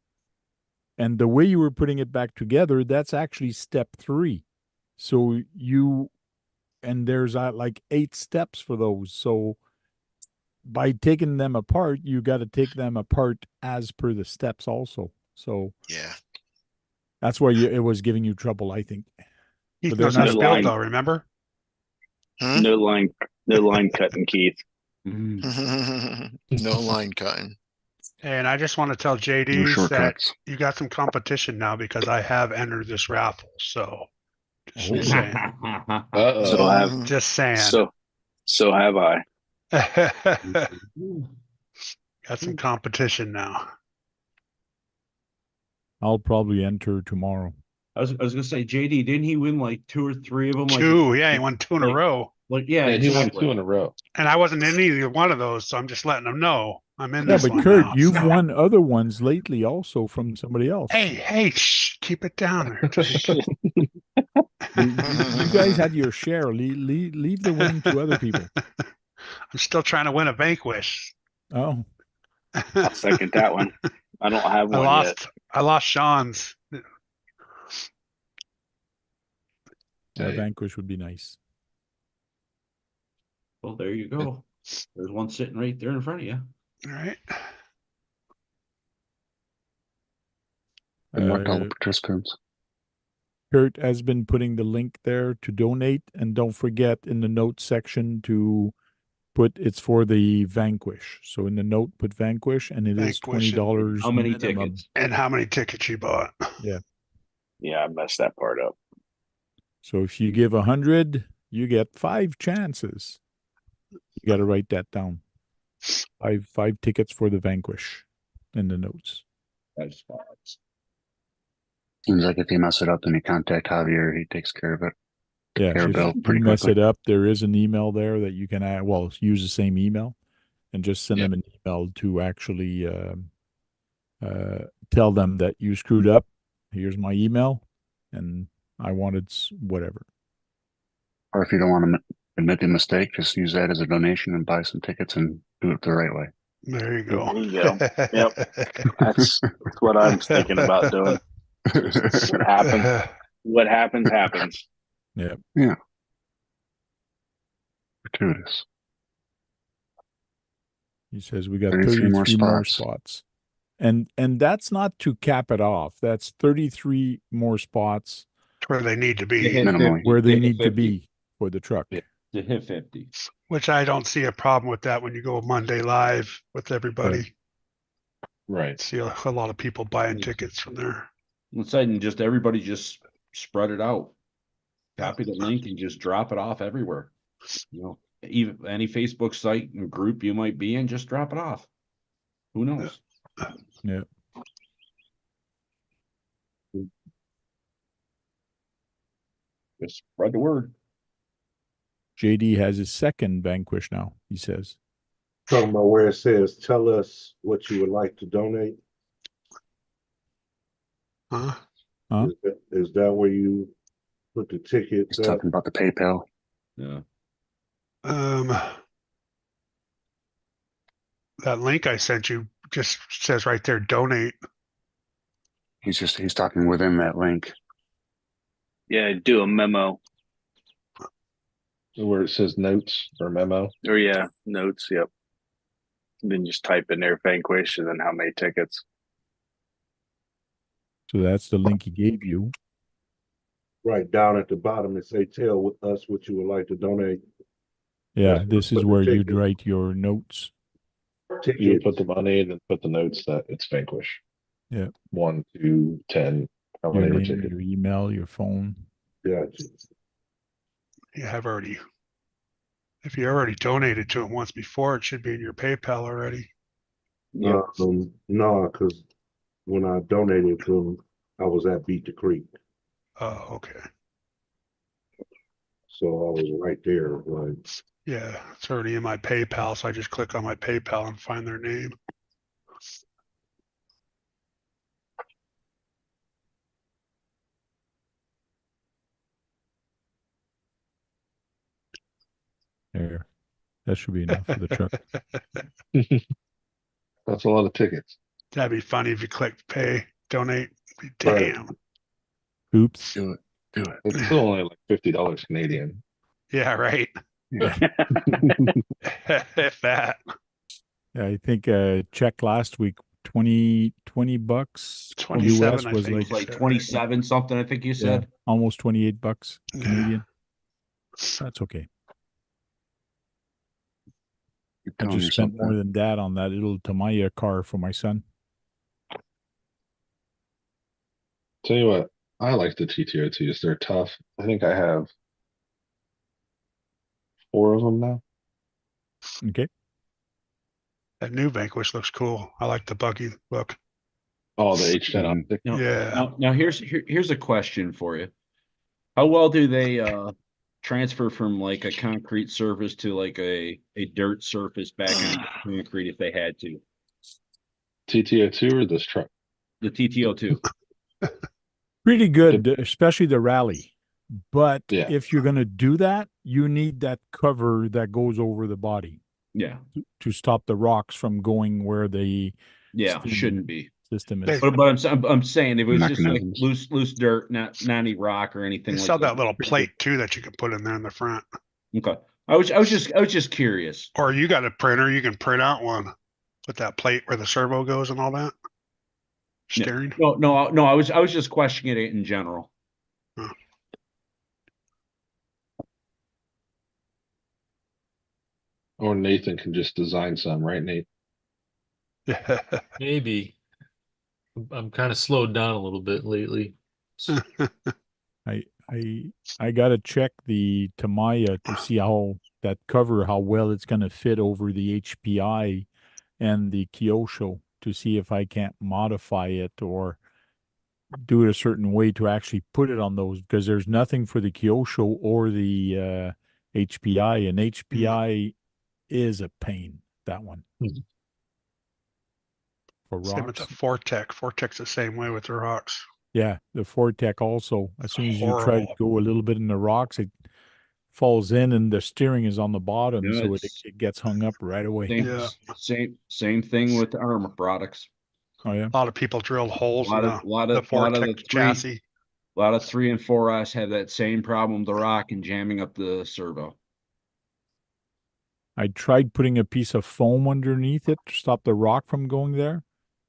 And the way you were putting it back together, that's actually step 3. So and there's like 8 steps for those. So by taking them apart, you got to take them apart as per the steps also. So Yeah. that's why it was giving you trouble, I think. Keith But they're knows how to not- build though, remember? Hmm? no line cutting, Keith. No line cutting. And I just want to tell No JD that shortcuts. you got some competition now because I have entered this raffle. So just Oh. saying. Uh-oh. So have Just saying. so have I. Got some competition now. I'll probably enter tomorrow. I was gonna say, JD, didn't he win like 2 or 3 of them? Like, 2, yeah, he won 2 in a like- row. yeah, And he won exactly. 2 in a row. And I wasn't in either one of those, so I'm just letting them know I'm in Yeah, this but one Kurt, now, you've so. won other ones lately also from somebody else. Hey, shh, keep it down there. You guys had your share. Leave the winning to other people. I'm still trying to win a Vanquish. Oh, I'll second that one. I don't have one yet. I lost Sean's. yeah, Hey. Vanquish would be nice. Well, there you go. There's one sitting right there in front of you. All right. And marked all the Uh, participants. Kurt has been putting the link there to donate, and don't forget in the notes section to put it's for the Vanquish. So in the note, put Vanquish, and it is Vanquish and $20. How many minimum. tickets? And how many tickets you bought? Yeah, I messed that part up. So if you give 100, you get 5 chances. You got to write that down. Five tickets for the Vanquish in the notes. That's spots. Seems like if you mess it up, then you contact Javier. He takes care of it. Yeah, Care if bill you pretty mess quickly. it up, there is an email there that you can add. Well, use the same email and just send Yep. them an email to actually tell them that you screwed up. Here's my email, and I wanted whatever. Or if you don't want to admit the mistake, just use that as a donation and buy some tickets and do it the right way. There you go. There you go. Yep. That's what I'm thinking about doing. What happens? What happens, happens. Gratuitous. He says we got 33 more 33 more spots. spots. And that's not to cap it off. That's 33 more spots Where they need to To be, hit Minimally. 50, where they hit need to 50, be for the truck. Yeah. To hit 50. which I don't see a problem with that when you go Monday live with everybody. Right. See a lot of people buying tickets from there. Let's say and just everybody just spread it out. Yeah. Copy the link and just drop it off everywhere. You know, even any Facebook site and group you might be in, just drop it off. Who knows? Yeah. Just spread the word. JD has his second Vanquish now, he says. Talking about where it says, tell us what you would like to donate. Huh? Huh? Is that where you put the tickets He's talking about the PayPal. Yeah. That link I sent you just says right there, donate. He's talking within that link. Yeah, do a memo. Where it says notes or memo. Or yeah, notes, yep. And then just type in there Vanquish and then how many tickets. So that's the link he gave you. right down at the bottom and say, tell us what you would like to donate. Yeah, That's this what is the where you'd ticket- write your notes. You would Tickets. put the money and then put the notes that it's Vanquish. Yeah. 1, 2, 10, how Your many ever name, ticket. your email, your phone. Gotcha. Yeah, I've already. If you already donated to him once before, it should be in your PayPal already. Yep. No, because when I donated to them, I was at Beat the Creek, Oh, okay. so I was right there. Like, Yeah, it's already in my PayPal, so I just click on my PayPal and find their name. There. That should be enough for the truck. That's a lot of tickets. That'd be funny if you clicked pay, donate. Right. Damn. Oops. Do it. Do it. It's still only like $50 Canadian. Yeah, right. Yeah. If that. I think check last week, 20 bucks 27, US I was think. like It's like said, right? 27 something, I think you said. almost 28 bucks Yeah. Canadian. That's okay. You're I telling just yourself spent more that. than that on that little Tamiya car for my son. Tell you what, I like the TTO2s. They're tough. I think I have 4 of them now. Okay. That new Vanquish looks cool. I like the buggy look. Oh, the H10 Mhm. optic. Now, Yeah. now here's a question for you. How well do they transfer from like a concrete surface to like a dirt surface back on concrete if they had to? TTO2 or this truck? The TTO2. Pretty good, especially the rally. But Yeah. if you're going to do that, you need that cover that goes over the body Yeah. to stop the rocks from going where the Yeah, Steam shouldn't be. system They- is. But I'm saying if it was just like Mechanisms. loose dirt, not any rock or anything They like sell that. that little plate too that you can put in there in the front. Okay. I was just curious. Or you got a printer, you can print out one. Put that plate where the servo goes and all that. Yeah. Steering. No, I was just questioning it in general. Or Nathan can just design some, right, Nate? Maybe. I'm kind of slowed down a little bit lately. I gotta check the Tamiya to see how that cover, how well it's gonna fit over the HPI and the Kyosho to see if I can't modify it or do it a certain way to actually put it on those, because there's nothing for the Kyosho or the HPI, and HPI is a pain, that one. For Same with the rocks. Vortec. Vortec's the same way with the rocks. Yeah, the Vortec also. As soon as you try to Horrible. go a little bit in the rocks, it falls in and the steering is on the bottom, Yeah, so it's- it gets hung up right away. Same thing with the armor products. Oh yeah. A lot of people drilled holes in the lot of Vortec the chassis. A lot of 3 and 4S have that same problem with the rock and jamming up the servo. I tried putting a piece of foam underneath it to stop the rock from going there,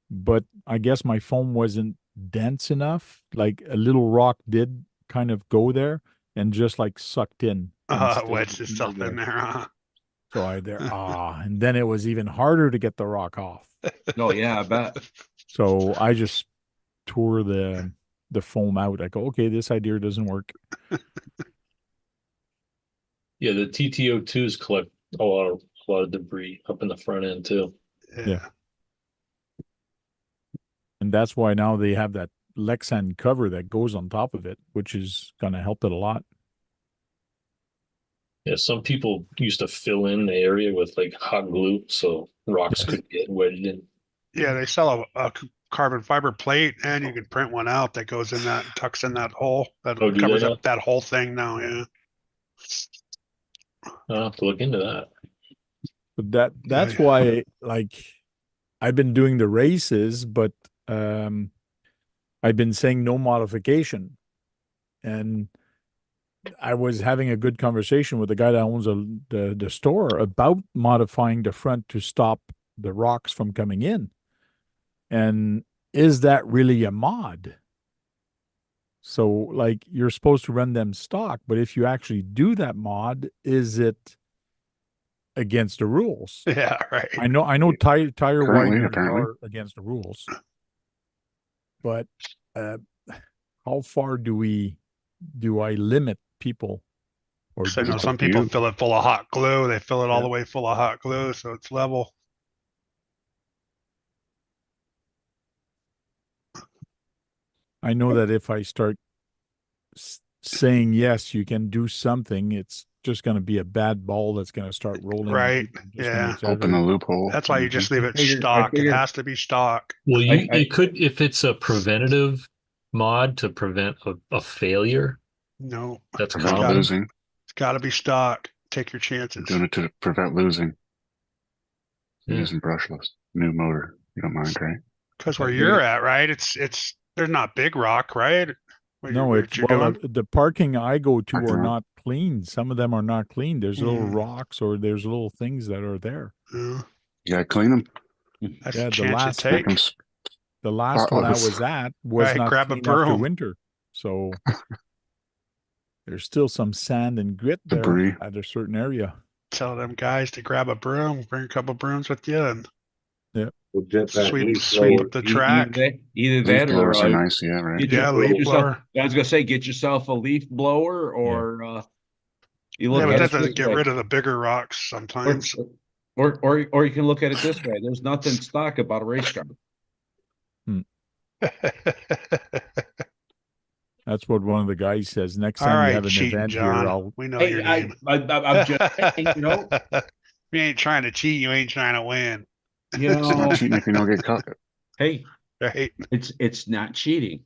but I guess my foam wasn't dense enough. Like a little rock did kind of go there and just like sucked in. and stayed Wedged itself in there, huh? So and then it was even harder to get the rock off. Oh yeah, I bet. So I just tore the foam out. I go, okay, this idea doesn't work. Yeah, the TTO2s collect a lot of debris up in the front end too. Yeah. And that's why now they have that Lexan cover that goes on top of it, which is going to help it a lot. Yeah, some people used to fill in the area with like hot glue so rocks could get wedged in. Yeah, they sell a carbon fiber plate, and you can print one out that goes in that, tucks in that hole, that Oh, do they covers now? up that whole thing now. Yeah. I'll have to look into that. But that's why, like, I've been doing the races, but I've been saying no modification. And I was having a good conversation with the guy that owns the store about modifying the front to stop the rocks from coming in. And is that really a mod? So, like, you're supposed to run them stock, but if you actually do that mod, is it against the rules? Yeah, right. I know tire Currently, wideners apparently. are against the rules, but how far do I limit people? Or So I do know I? some people fill it full of hot glue. They fill it all the way full of hot glue, so it's level. I know that if I start saying yes, you can do something, it's just going to be a bad ball that's going to start rolling. Right. Yeah. Open a loophole. That's why you just leave it I stock. It figured- has to be stock. Well, I- it could, if it's a preventative mod to prevent a failure, No, that's Prevent common. losing. it's got to be stock. Take your chances. Doing it to prevent losing. Yeah. Using brushless. New motor. You don't mind, right? Because where you're at, right? It's there's not big rock, right? No, it's you're well, doing? the parking I go to are Uh-huh. not clean. Some of them are not clean. There's little Mm. rocks or there's little things that are there. Yeah, You gotta clean them. that's Yeah, a the chance last- you Make take. them The last one I Spotless. was at was Right, not grab a clean after broom. winter. So there's still some sand and grit there Debris. at a certain area. Tell them guys to grab a broom. Bring a couple brooms with you and With jetpack sweep leaf sweep blower. up the track. Either leaf that or blowers are nice, yeah, right? get Yeah, your- leaf get yourself- blower. I was gonna say, get yourself a leaf blower, or you look Yeah, but at that it doesn't this get way. rid of the bigger rocks sometimes. Or you can look at it this way. There's nothing stock about a race car. That's what one of the guys says. Next All time you right, have an cheating, event John. here, I'll We know Hey, your name. I'm just saying, you know, If you ain't trying to cheat, you ain't trying to win. you It's know, not cheating if you don't get caught. hey, Right. it's not cheating.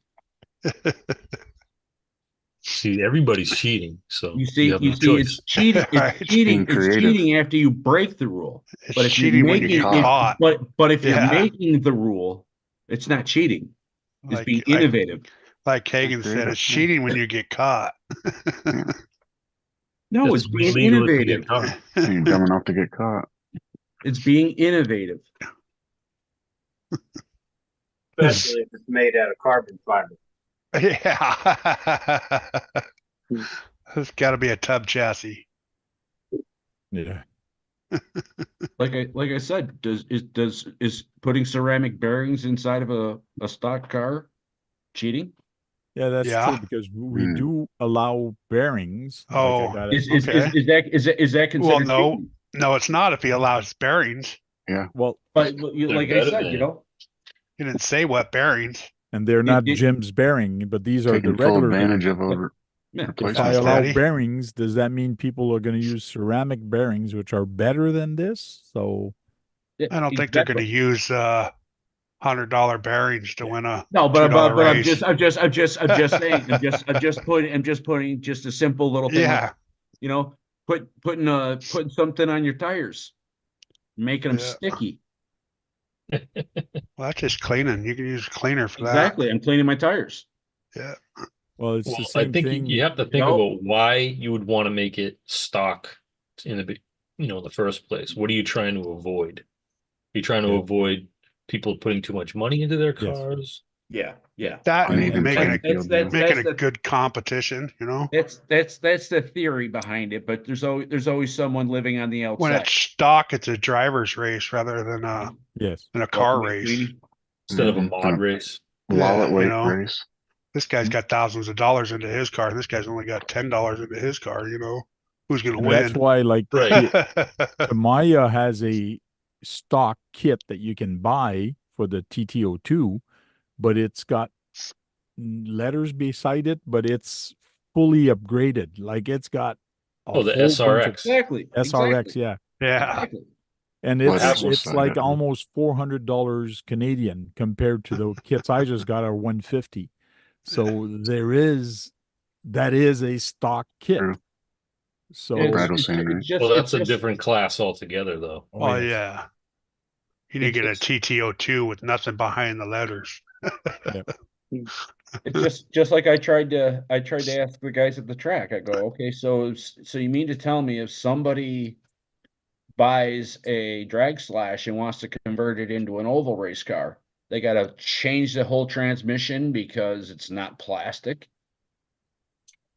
See, everybody's cheating, so You see, have no it's choice. cheating. Right. It's cheating. Being It's creative. cheating after you break the rule. It's But if you're cheating when you making, get caught. but if you're Yeah. making the rule, it's not cheating. It's being Like innovative. Hagen said, Creative, it's yeah. cheating when you get caught. No, It's it's being illegal if you innovative. get caught. You're dumb enough to get caught. It's being innovative. Especially if it's made out of carbon fiber. Yeah. There's got to be a tub chassis. yeah. Like I said, is putting ceramic bearings inside of a stock car cheating? Yeah, that's Yeah. true because we Hmm. do allow bearings. Like I Oh, got it. Is that considered? Well, no. cheating? No, it's not if he allows bearings. Well, But They're like I better said, than you it. know, He didn't say what bearings. and they're not it- Jim's bearing, but these are the Taking full regular advantage bearings. of over yeah. If I replacement. allow Steady. bearings, does that mean people are going to use ceramic bearings, which are better than this? So I don't think they're going to use $100 bearings to win a No, but $2 I'm race. just saying. I'm just putting just a simple little thing. Yeah. Like, you know, putting something on your tires, making them Yeah. sticky. Well, that's just cleaning. You can use cleaner for Exactly. I'm cleaning my tires. that. well, it's Well, the I same think thing. you have to think know? about why you would want to make it stock in the in the first place? What are you trying to avoid? Are you trying to Yeah. avoid people putting too much money into their Yes. cars? Yeah, yeah. That and Uneven making playing it field. making it good competition, you know. That's the theory behind it, but there's always someone living on the When outside. it's stock, it's a driver's race rather than Yes. a car Welcome, race. Queenie. Instead of a Mhm. mod race. Wallet Yeah, weight you know. race. This guy's got thousands of dollars into his car, and this guy's only got $10 into his car. You know, who's going to And win? that's why, like, Right. Tamiya has a stock kit that you can buy for the TTO2, but it's got letters beside it, but it's fully upgraded. Like, it's got a Oh, the whole bunch of SRX. Exactly. SRX, yeah. Yeah. Exactly. And Well, it's that's it's also like that, huh? almost $400 Canadian compared to the kits I just got are 150. So that is a stock kit. True. So Like Brad was saying, right? Well, that's a different class altogether, though. oh, Oh yes. yeah. You need to get a It's- TTO2 with nothing behind the letters. It's just like I tried to ask the guys at the track. I go, okay, so you mean to tell me if somebody buys a drag slash and wants to convert it into an oval race car, they got to change the whole transmission because it's not plastic?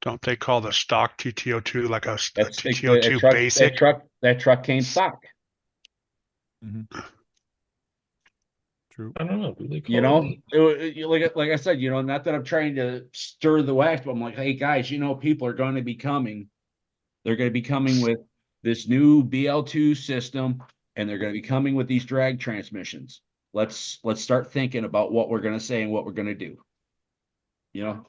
Don't they call the stock TTO2 like a That's TTO2 truck, basic? That truck came stock. True. I don't know. Do they call You know, it? like I said, not that I'm trying to stir the wax, but I'm like, hey guys, people are going to be coming. They're going to be coming with this new BL2 system, and they're going to be coming with these drag transmissions. Let's start thinking about what we're going to say and what we're going to do. You know,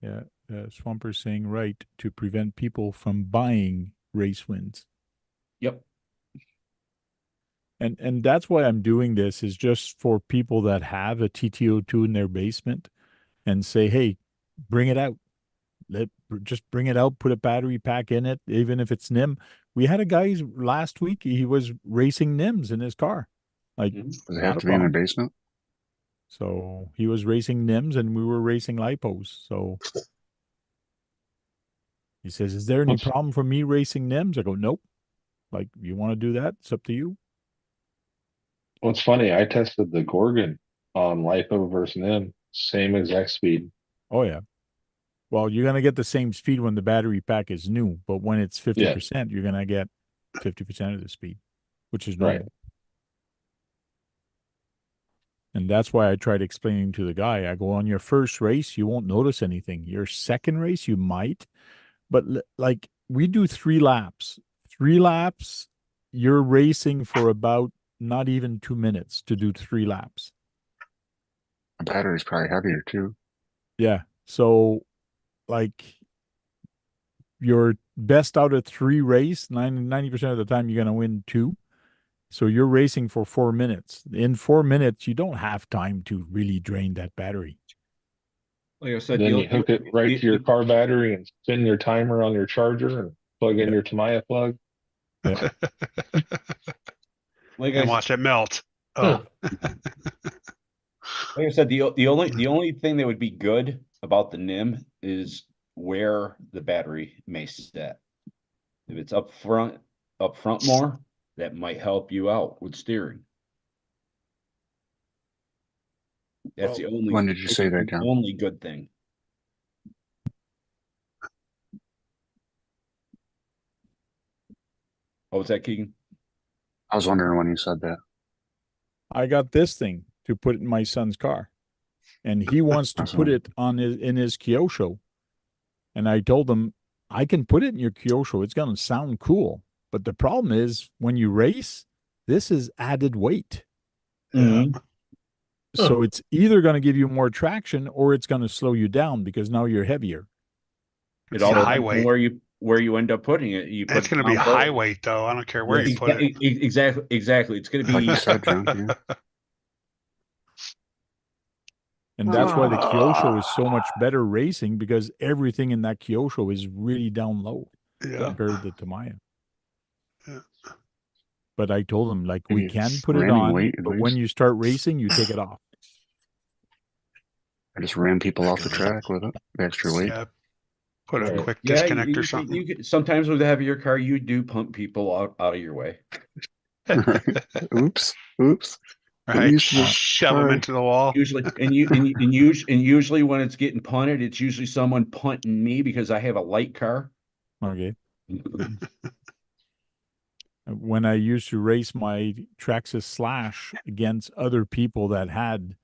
Yeah, Swamper's saying right to prevent people from buying race wins. Yep. And that's why I'm doing this is just for people that have a TTO2 in their basement and say, hey, bring it out. Just bring it out, put a battery pack in it, even if it's NIM. We had a guy last week, he was racing NIMs in his car. Like, Does it not have a to be in the problem. basement? So he was racing NIMs and we were racing lipos. So he says, is there any problem for me racing NIMs? I go, nope. Like, you want to do that? It's up to you. What's funny, I tested the Gorgon on LiPo versus NIM, same exact speed. Oh, yeah. Well, you're going to get the same speed when the battery pack is new, but when it's 50%, you're going to get 50% of the speed, which is normal. Right. And that's why I tried explaining to the guy, I go, on your first race, you won't notice anything. Your second race, you might. But like, we do 3 laps. 3 laps, you're racing for about not even 2 minutes to do 3 laps. The battery's probably heavier too. Yeah. So, like, your best out of 3 race, 90% of the time, you're going to win 2. So you're racing for 4 minutes. In 4 minutes, you don't have time to really drain that battery. Like I said, Then you hook it right to your car battery and spin your timer on your charger and plug in your Tamiya plug. Yeah. And watch it melt. Oh. Like I said, the only thing that would be good about the NIM is where the battery may sit. If it's up front more, that might help you out with steering. That's the only. When did you say that, John? Only good thing. What was that, Keegan? I was wondering when you said that. I got this thing to put in my son's car, and he wants to put it on in his Kyosho. And I told him, I can put it in your Kyosho. It's going to sound cool. But the problem is when you race, this is added weight. Mm-hmm. So it's either going to give you more traction or it's going to slow you down because now you're heavier. It all depends on where you end up putting it. It's going to be high weight though. I don't care where you put it. Exactly. It's going to be. Like you said, John. Yeah. And that's why the Kyosho is so much better racing because everything in that Kyosho is really down low compared to the Tamiya. Yeah. But I told him, like, we can It's put it landing on, weight, at but least. when you start racing, you take it off. I just ran people off the track with it. The extra weight. Yeah. Put a Right. quick Yeah, disconnect or something. you get, sometimes with a heavier car, you do pump people out of your way. Oops. Oops. Right. used to this. Shove them Sorry. into the wall. Usually, and usually when it's getting punted, it's usually someone punting me because I have a light car. Okay. When I used to race my Traxxas Slash against other people that had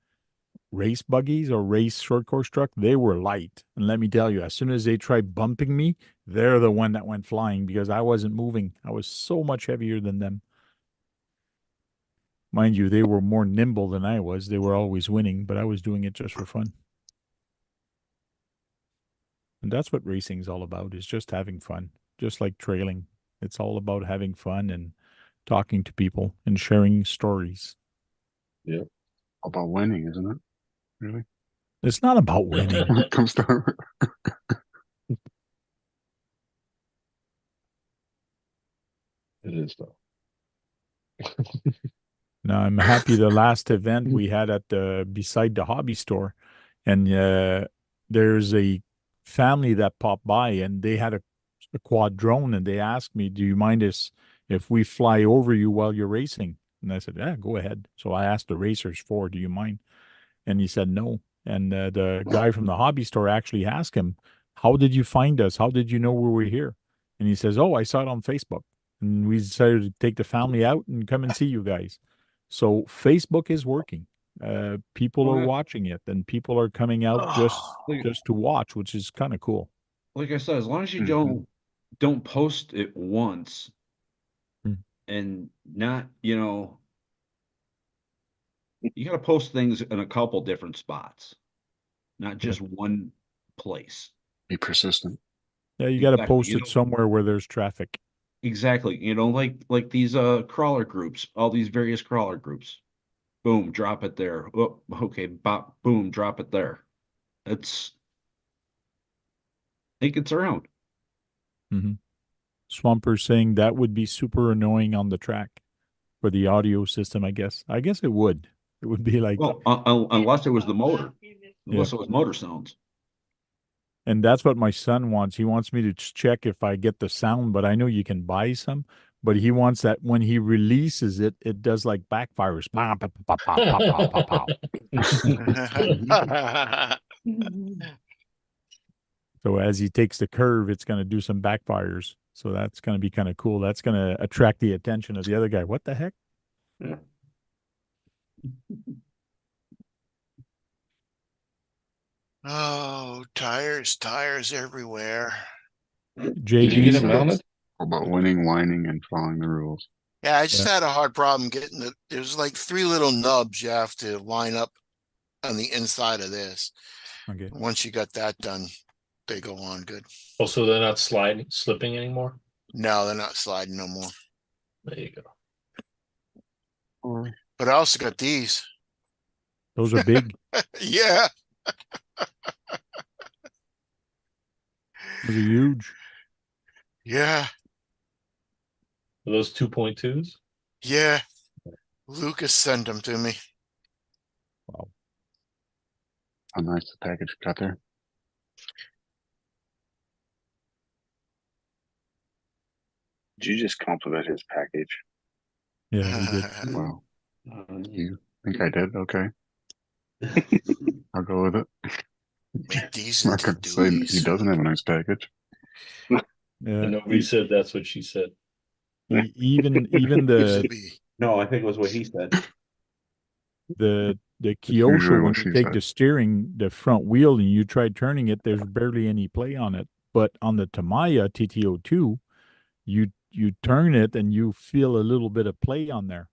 race buggies or race short course truck, they were light. And let me tell you, as soon as they tried bumping me, they're the one that went flying because I wasn't moving. I was so much heavier than them. Mind you, they were more nimble than I was. They were always winning, but I was doing it just for fun. And that's what racing's all about, is just having fun, just like trailing. It's all about having fun and talking to people and sharing stories. Yeah. About winning, isn't it? Really? It's not about winning. When it comes to It is though. No, I'm happy the last event we had at the beside the hobby store, and there's a family that popped by and they had a quad drone and they asked me, "Do you mind us if we fly over you while you're racing?" And I said, "Yeah, go ahead." So I asked the racers, "Do you mind?" And he said no. And the guy from the hobby store actually asked him, "How did you find us? How did you know we were here?" And he says, "Oh, I saw it on Facebook." And we decided to take the family out and come and see you guys. So Facebook is working. People are watching it, and people are coming out just to watch, which is kind of cool. Like I said, as long as you don't post it once and not, you got to post things in a couple different spots, not just one place. Be persistent. Yeah, you got to post it somewhere where there's traffic. Exactly. Like these crawler groups, all these various crawler groups. Boom, drop it there. Oh, okay, bop, boom, drop it there. It gets around. Swamper saying that would be super annoying on the track for the audio system, I guess. I guess it would. It would be like, well, unless it was the motor. Unless it was motor sounds. And that's what my son wants. He wants me to check if I get the sound, but I know you can buy some. But he wants that when he releases it, it does like backfires. Pow, pow, pow, pow, pow, pow, pow. So as he takes the curve, it's going to do some backfires. So that's going to be kind of cool. That's going to attract the attention of the other guy. What the heck? Yeah. Oh, tires everywhere. Did you get it mounted? About winning, whining, and following the rules. Yeah, I just had a hard problem getting there's like 3 little nubs you have to line up on the inside of this. Okay. Once you got that done, they go on good. Oh, so they're not slipping anymore? No, they're not sliding no more. There you go. But I also got these. Those are big. Yeah. Those are huge. Yeah. Are those 2.2s? Yeah. Lucas sent them to me. Wow. How nice the package got there. Did you just compliment his package? Yeah, he did. Wow. You think I did? Okay. I'll go with it. Make these I'm not going to say he doesn't have a nice package. And nobody said that's what she said. Even the No, I think it was what he said. The Kyosho, when you take the steering, the front wheel, and you try turning it, there's barely any play on it. But on the Tamiya TT02, you turn it and you feel a little bit of play on there.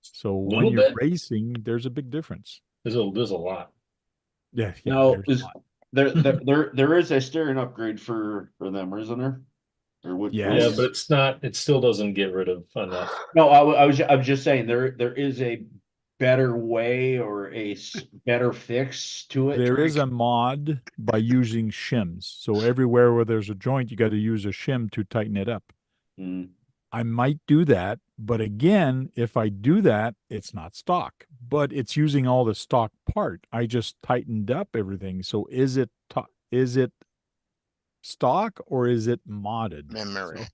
So when you're racing, there's a big difference. There's a lot. Yeah. No, there is a steering upgrade for them, isn't there? Or what? Yeah, but it's not. It still doesn't get rid of enough. No, I was just saying there is a better way or a better fix to it. There is a mod by using shims. So everywhere where there's a joint, you got to use a shim to tighten it up. I might do that, but again, if I do that, it's not stock, but it's using all the stock part. I just tightened up everything. So is it stock or is it modded? Memorex.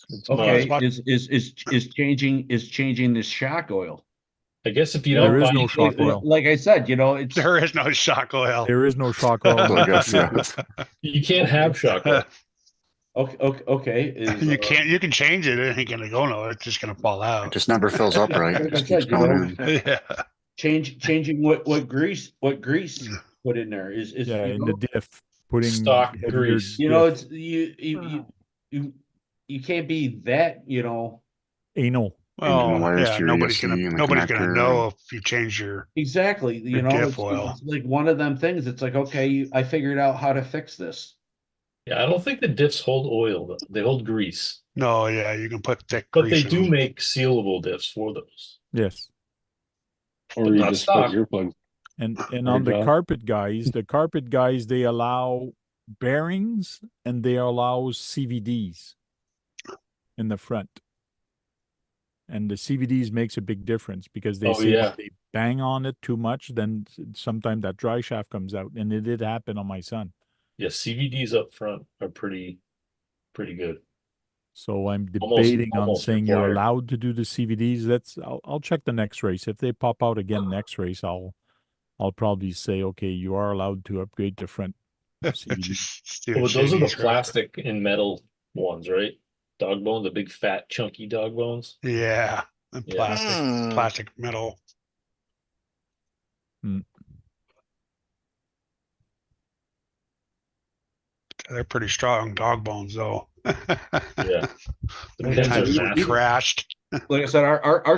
It's Okay, mod. is changing the shock oil. I guess if you There don't is buy no shock oil. Like I said, you know, it's There is no shock oil. There is no shock oil. So I guess, yeah. you can't have shock oil. okay. You can't. You can change it. It ain't gonna go nowhere. It's just gonna fall It out. just never fills up right. It Like I just keeps said, you going know, in. Yeah. changing what grease put in there is Yeah, you in know, the diff, putting Stock heavier grease. you know, diff. it's you can't be that, you know. Anal. Well, wires yeah. to your Nobody's ESC gonna. and the Nobody's gonna connector know and- if you change your. Exactly, you Your know, diff it's oil. like one of them things. It's like, okay, I figured out how to fix this. Yeah, I don't think the diffs hold oil though. They hold grease. No, yeah. You can put thick But grease they in do them. make sealable diffs for those. Yes. Or But you not just stock. put earplugs. And There on you the go. carpet guys, they allow bearings and they allow CVDs in the front. And the CVDs makes a big difference because they Oh, say yeah. if they bang on it too much, then sometimes that dry shaft comes out. And it did happen on my son. Yeah, CVDs up front are pretty good. So I'm debating on almost saying you're required. allowed to do the CVDs. I'll check the next race. If they pop out again next race, I'll probably say, okay, you are allowed to upgrade the front CVD. Just do Well, but those are the CVDs, right? plastic and metal ones, right? Dog bone, the big fat chunky dog bones. Yeah. And Yeah. plastic metal. They're pretty strong dog bones, though. Yeah. The Many pins times are they're massive. crashed. Like I said, our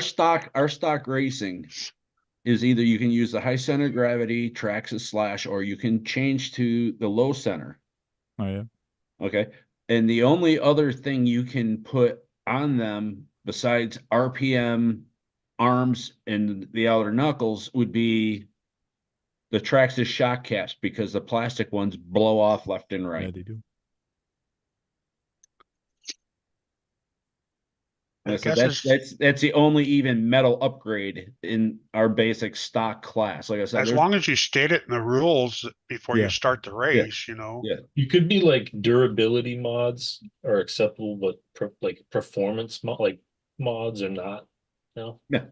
stock racing is either you can use the high center of gravity, Traxxas slash, or you can change to the low center. Oh yeah. Okay. And the only other thing you can put on them besides RPM, arms, and the outer knuckles would be the Traxxas shock caps because the plastic ones blow off left and Yeah, right. they do. And so guess that's the only even metal upgrade in our basic stock class. Like I said, As there's- long as you state it in the rules before Yeah. you start the race, you know. Yeah. You could be like durability mods are acceptable, but like performance mods are not. No. Yeah.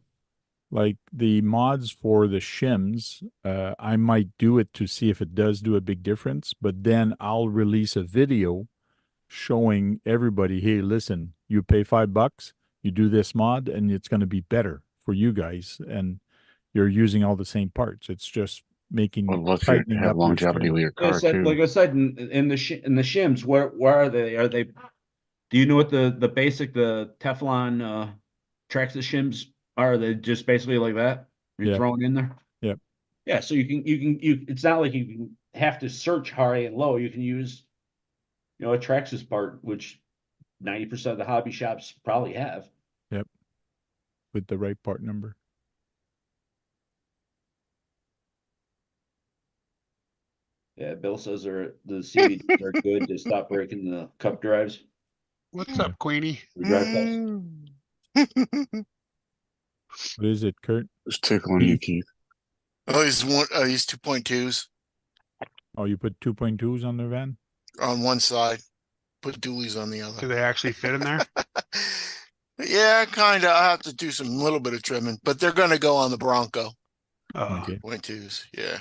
Like the mods for the shims, I might do it to see if it does do a big difference, but then I'll release a video showing everybody, hey, listen, you pay $5, you do this mod, and it's going to be better for you guys. And you're using all the same parts. It's just making Well, look, you tightening have up your longevity steering. with your Like I car said, too. like I said, in the shims, where are they? Are they? Do you know what the basic the Teflon Traxxas shims are? They just basically like that? You're Yeah. throwing in there. Yep. Yeah. So you can it's not like you can have to search high and low. You can use, you know, a Traxxas part, which 90% of the hobby shops probably have. With the right part number. Yeah, Bill says the CVDs are good to stop breaking the cup drives. What's up, Queenie? The drive cups. What is it, Kurt? Just tickling you, Keith. Oh, he's 2.2s Oh, you put 2.2s on the van? on one side, put dualies on the Do other. they actually fit in there? Yeah, kind of. I have to do some little bit of trimming, but they're going to go on the Bronco. Oh, Okay. 2.2s, yeah.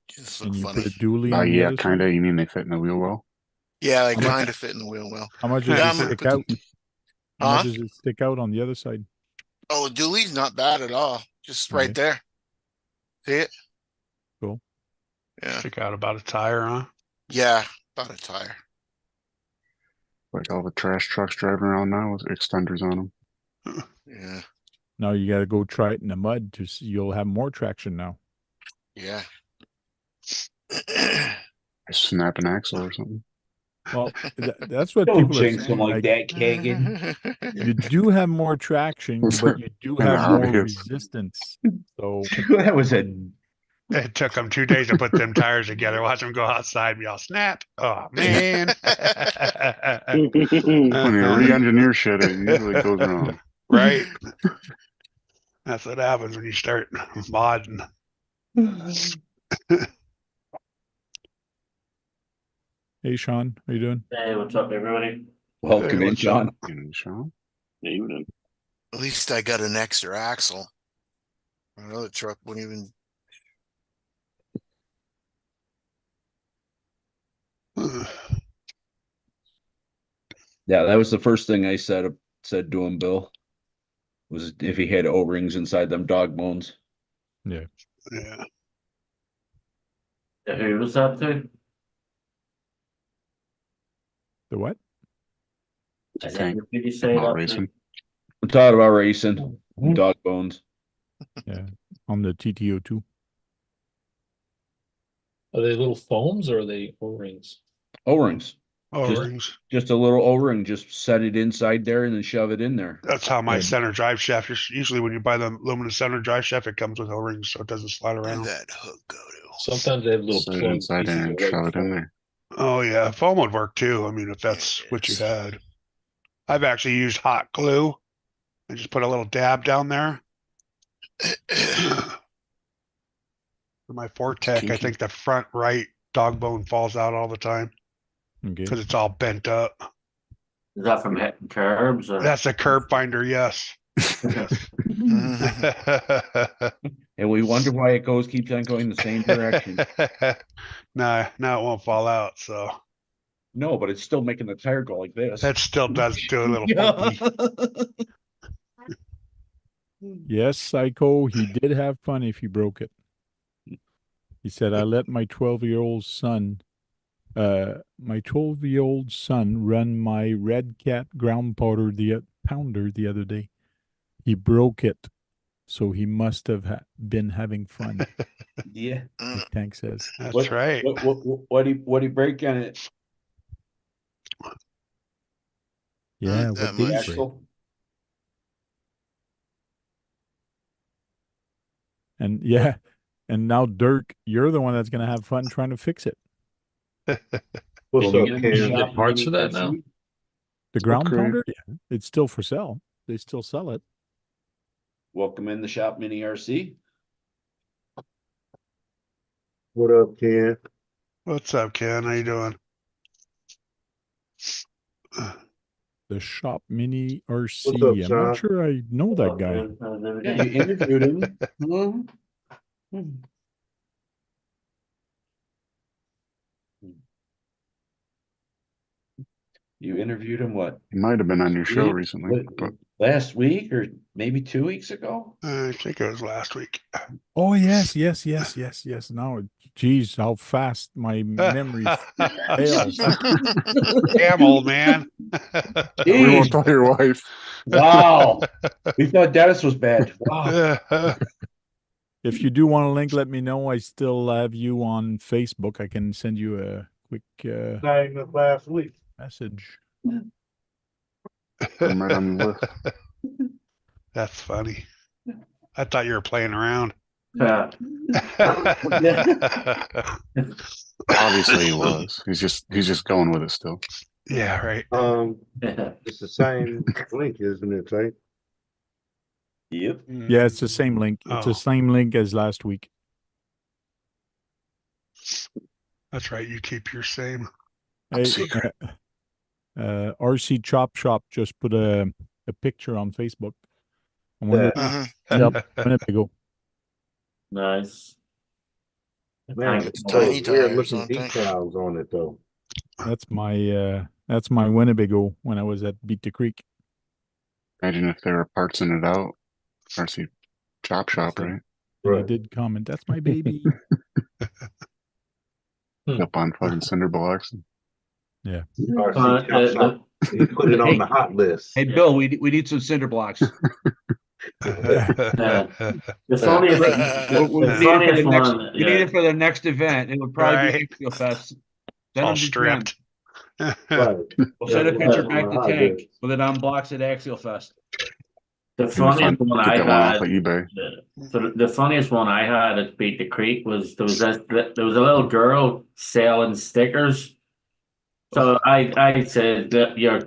Just And look you funny. put a dually on the Yeah, other kind side? of. You mean they fit in the wheel well? Yeah, they How much- kind of fit in the wheel well. How much does Yeah, it I'm gonna stick put out? How Huh? much does it stick out on the other side? Oh, the dualie's not bad at all. Just right Okay. there. See it? Cool. Yeah. stick out about a tire, huh? Yeah, about a tire. Like all the trash trucks driving around now with extenders on them. Yeah. Now you got to go try it in the mud to see, you'll have more traction now. Yeah. Snap an axle or something. Well, that's what Don't people are jinx saying. them like that, Kagan. You do have more traction, but you do And have more obvious. resistance. So That was a It took them 2 days to put them tires together. Watch them go outside and be all snap. Oh man. When you re-engineer shit, it usually goes wrong. Right. That's what happens when you start modding. Hey, Sean, how you doing? Hey, what's up, everybody? Welcome Hey, in, what's John. Sean? Evening. At least I got an extra axle. Another truck wouldn't even. Yeah, that was the first thing I said to him, Bill. Was if he had O-rings inside them dog bones. Yeah. Yeah. Who was that to? The what? I think. Did you say Not that? racing. I'm talking about racing. Dog bones. Yeah. On the TTO2. Are they little foams or are they O-rings? O-rings. O-rings. Just a little O-ring. Just set it inside there and then shove it in there. That's how my Yeah. center drive shaft is. Usually when you buy the aluminum center drive shaft, it comes with O-rings so it doesn't slide Where'd around. that hook go to? Sometimes they have little Slide it plug inside pieces and of white shove it in foam. there. Oh yeah, foam would work too. I mean, if that's There it what you is. had. I've actually used hot glue and just put a little dab down there. For my Fortec, I kinky. think the front right dog bone falls out all the time Okay. because it's all bent up. Is that from hitting curbs? Or? That's a curb finder, yes. Yes. And we wonder why it keeps on going the same direction. Nah, now it won't fall out. So No, but it's still making the tire go like this. that still does do a little funky. Yes, Psycho, he did have fun if he broke it. He said, I let my 12-year-old son run my Red Cat ground pounder the other day. He broke it, so he must have been having fun. Yeah. Like Tank says. That's right. What he break on it? Yeah, Not that what did he much. break? Axle? And yeah, and now Dirk, you're the one that's gonna have fun trying to fix it. What's Can up, you Ken? get parts for that now? The ground Upgrade. pounder, yeah, it's still for sale. They still sell it. Welcome in the shop, Mini RC. What up, Ken? What's up, Ken? How you doing? The shop Mini RC. What's up, I'm Sean? not sure I know that guy. Yeah, you interviewed him. You interviewed him what? He might have been on your show Week? recently, but Last week or maybe 2 weeks ago? I think it was last week. Oh yes. Now, geez, how fast my memory fails. Damn, old man. we won't Jeez. tell your wife. Wow. We thought Dennis was bad. Wow. If you do want a link, let me know. I still have you on Facebook. I can send you a quick Name of last week. message. I'm right on the list. That's funny. I thought you were playing around. Yeah. Obviously he was. He's just going with it still. Yeah, right. It's the same link, isn't it, right? Yep. Yeah, it's the same link. It's Oh. the same link as last week. That's right. You keep your same. Hey, Secret. RC Chop Shop just put a picture on Facebook. I wonder. Yep, Winnebago. Nice. Man, It's it's tiny weird tires, looking aren't they? decals on it though. That's my Winnebago when I was at Beat the Creek. Imagine if there were parts in it out. RC chop shop, right? And I did comment, that's my baby. Up on fucking cinder blocks. Yeah. RC Chop Shop. You put it on the hot list. Hey, Bill, we need some cinder blocks. The funniest, We the need it for funniest the next. one. We need it for the next event. It would probably Right. be Axial Fest. It's Send all them to Jen. stripped. Right. We'll send a Yeah, picture on back the to hot Tank list. with it on blocks at Axial Fest. The Need to funniest one get I that one off had, of eBay. the funniest one I had at Beat the Creek was there was a little girl selling stickers. So I said that you're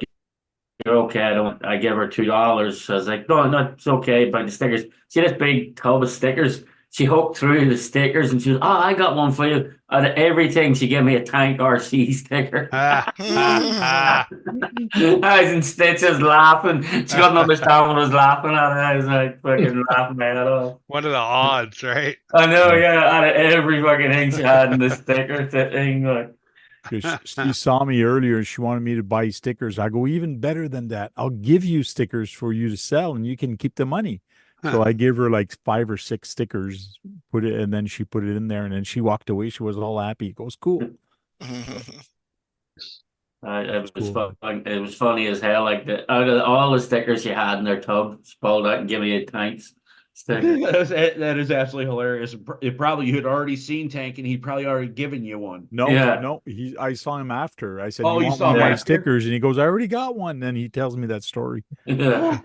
okay. I give her $2. So I was like, no, it's okay. Buy the stickers. See this big tub of stickers? She hooked through the stickers and she was, I got one for you. Out of everything, she gave me a Tank RC sticker. I was in stitches laughing. She couldn't understand what I was laughing at. I was like fucking laughing my head off. What are the odds, right? I know, yeah. Out of every fucking thing she had in the sticker thing, like. She saw me earlier and she wanted me to buy stickers. I go, even better than that. I'll give you stickers for you to sell and you can keep the money. So I gave her like 5 or 6 stickers, and then she put it in there and then she walked away. She was all happy. It goes, cool. It was fun. It was funny as hell. Like out of all the stickers she had in their tub, she pulled out and gave me a Tanks sticker. That is absolutely hilarious. It probably you had already seen Tank, and he'd probably already given you one. No, Yeah. no. I saw him after. I said, Oh, you you want saw one of him my after? stickers? And he goes, I already got one. Then he tells me that story. Yeah.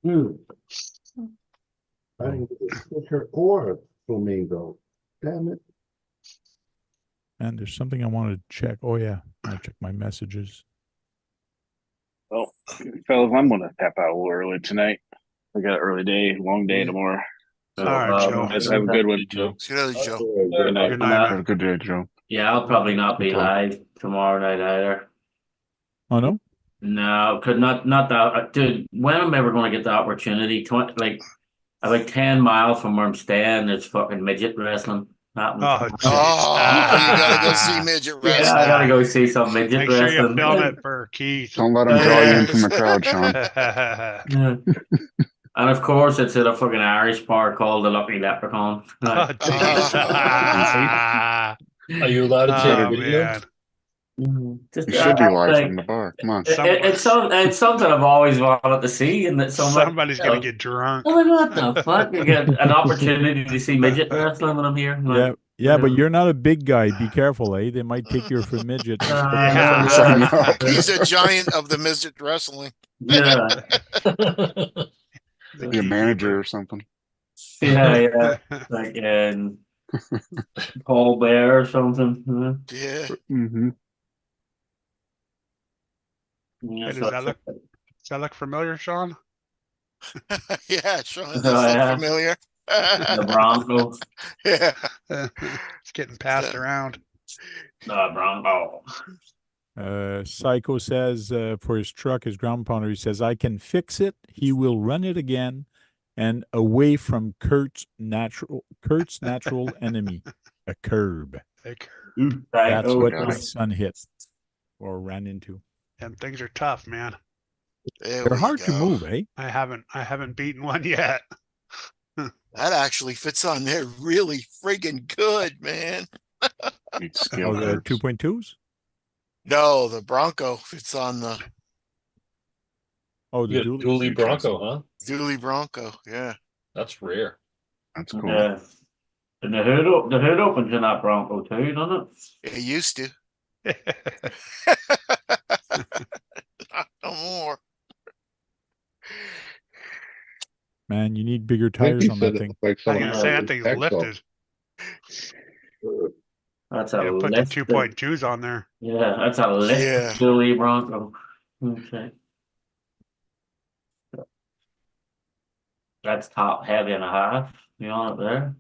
I didn't get a sticker or a flamingo. Damn it. And there's something I wanted to check. Oh, yeah. I check my messages. Well, fellas, I'm gonna tap out a little early tonight. I got an early day, long day tomorrow. All right, Joe. Guys have a good one. Joe. Good night, Joe. Good night. Good night, Have a good day, Joe. Yeah, I'll probably not be Good talk. live tomorrow night either. Oh, no? No, could not that, dude. When am I ever going to get the opportunity? Like about 10 miles from where I'm staying, there's fucking midget wrestling happening. Oh, Oh, you gotta go see midget Yeah, wrestling. I gotta go see some midget Make sure you wrestling. film it for Keith. Don't let them draw you in from the crowd, Sean. Yeah. And of course, it's at a fucking Irish bar called the Lucky Leprechaun. Oh, jeez. Are you allowed to take Oh, video? man. Just, You should be live like, from the bar. Come on. it's something I've always wanted to see, and that Somebody's gonna get drunk. I'm like, what the fuck? You get an opportunity to see midget wrestling when I'm here. I'm like, Yeah, but you're not a big guy. Be careful, eh? They might take you for a midget. Yeah. He's a giant of the midget wrestling. Yeah. Be a manager or something. Yeah. Like Paul Bear or something. Yeah. Mm-hmm. Yeah, Hey, does that look familiar, Sean? Yeah, Sean, Oh, does look yeah. familiar. The Bronco. Yeah. It's getting passed around. The Bronco. Psycho says for his truck, his ground pounder, he says, I can fix it. He will run it again and away from Kurt's natural enemy, a curb. That's Oh, what God. my son hit or ran into. Them things are tough, man. There They're we hard to go. move, eh? I haven't beaten one yet. That actually fits on there really friggin' good, man. Need skill Oh, the curbs. 2.2s? No, the Bronco fits on the Oh, the You got dually. dually Bronco, huh? Dually Bronco. Yeah. That's rare. That's cool. Yeah. And the hood opens in that Bronco too, doesn't it? It used to. Not no more. Man, you need bigger I think tires he on said that it thing. looked like I was someone gonna say that had thing's his axe off. lifted. That's a Yeah, put the lift. 2.2s on there. Yeah, that's a lift Yeah. dually Bronco. Okay. That's top heavy and a half. You on it there?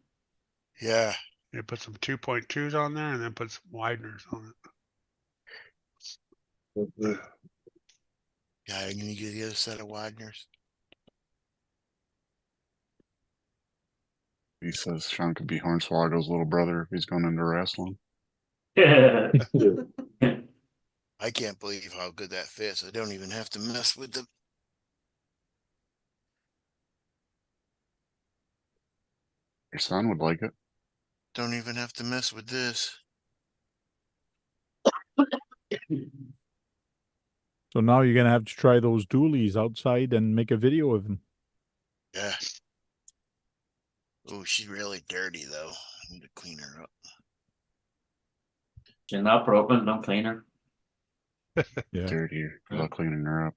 Yeah. You put some 2.2s on there and then put some wideners on it. Yeah, I'm gonna get the other set of Wideners. He says Sean could be Hornswoggle's little brother if he's going into wrestling. Yeah. I can't believe how good that fits. I don't even have to mess with the Your son would like it. don't even have to mess with this. So now you're going to have to try those dualies outside and make a video of them. Yeah. Oh, she's really dirty though. I need to clean her up. She's not broken, don't clean her. Yeah. Dirty. Good luck cleaning her up.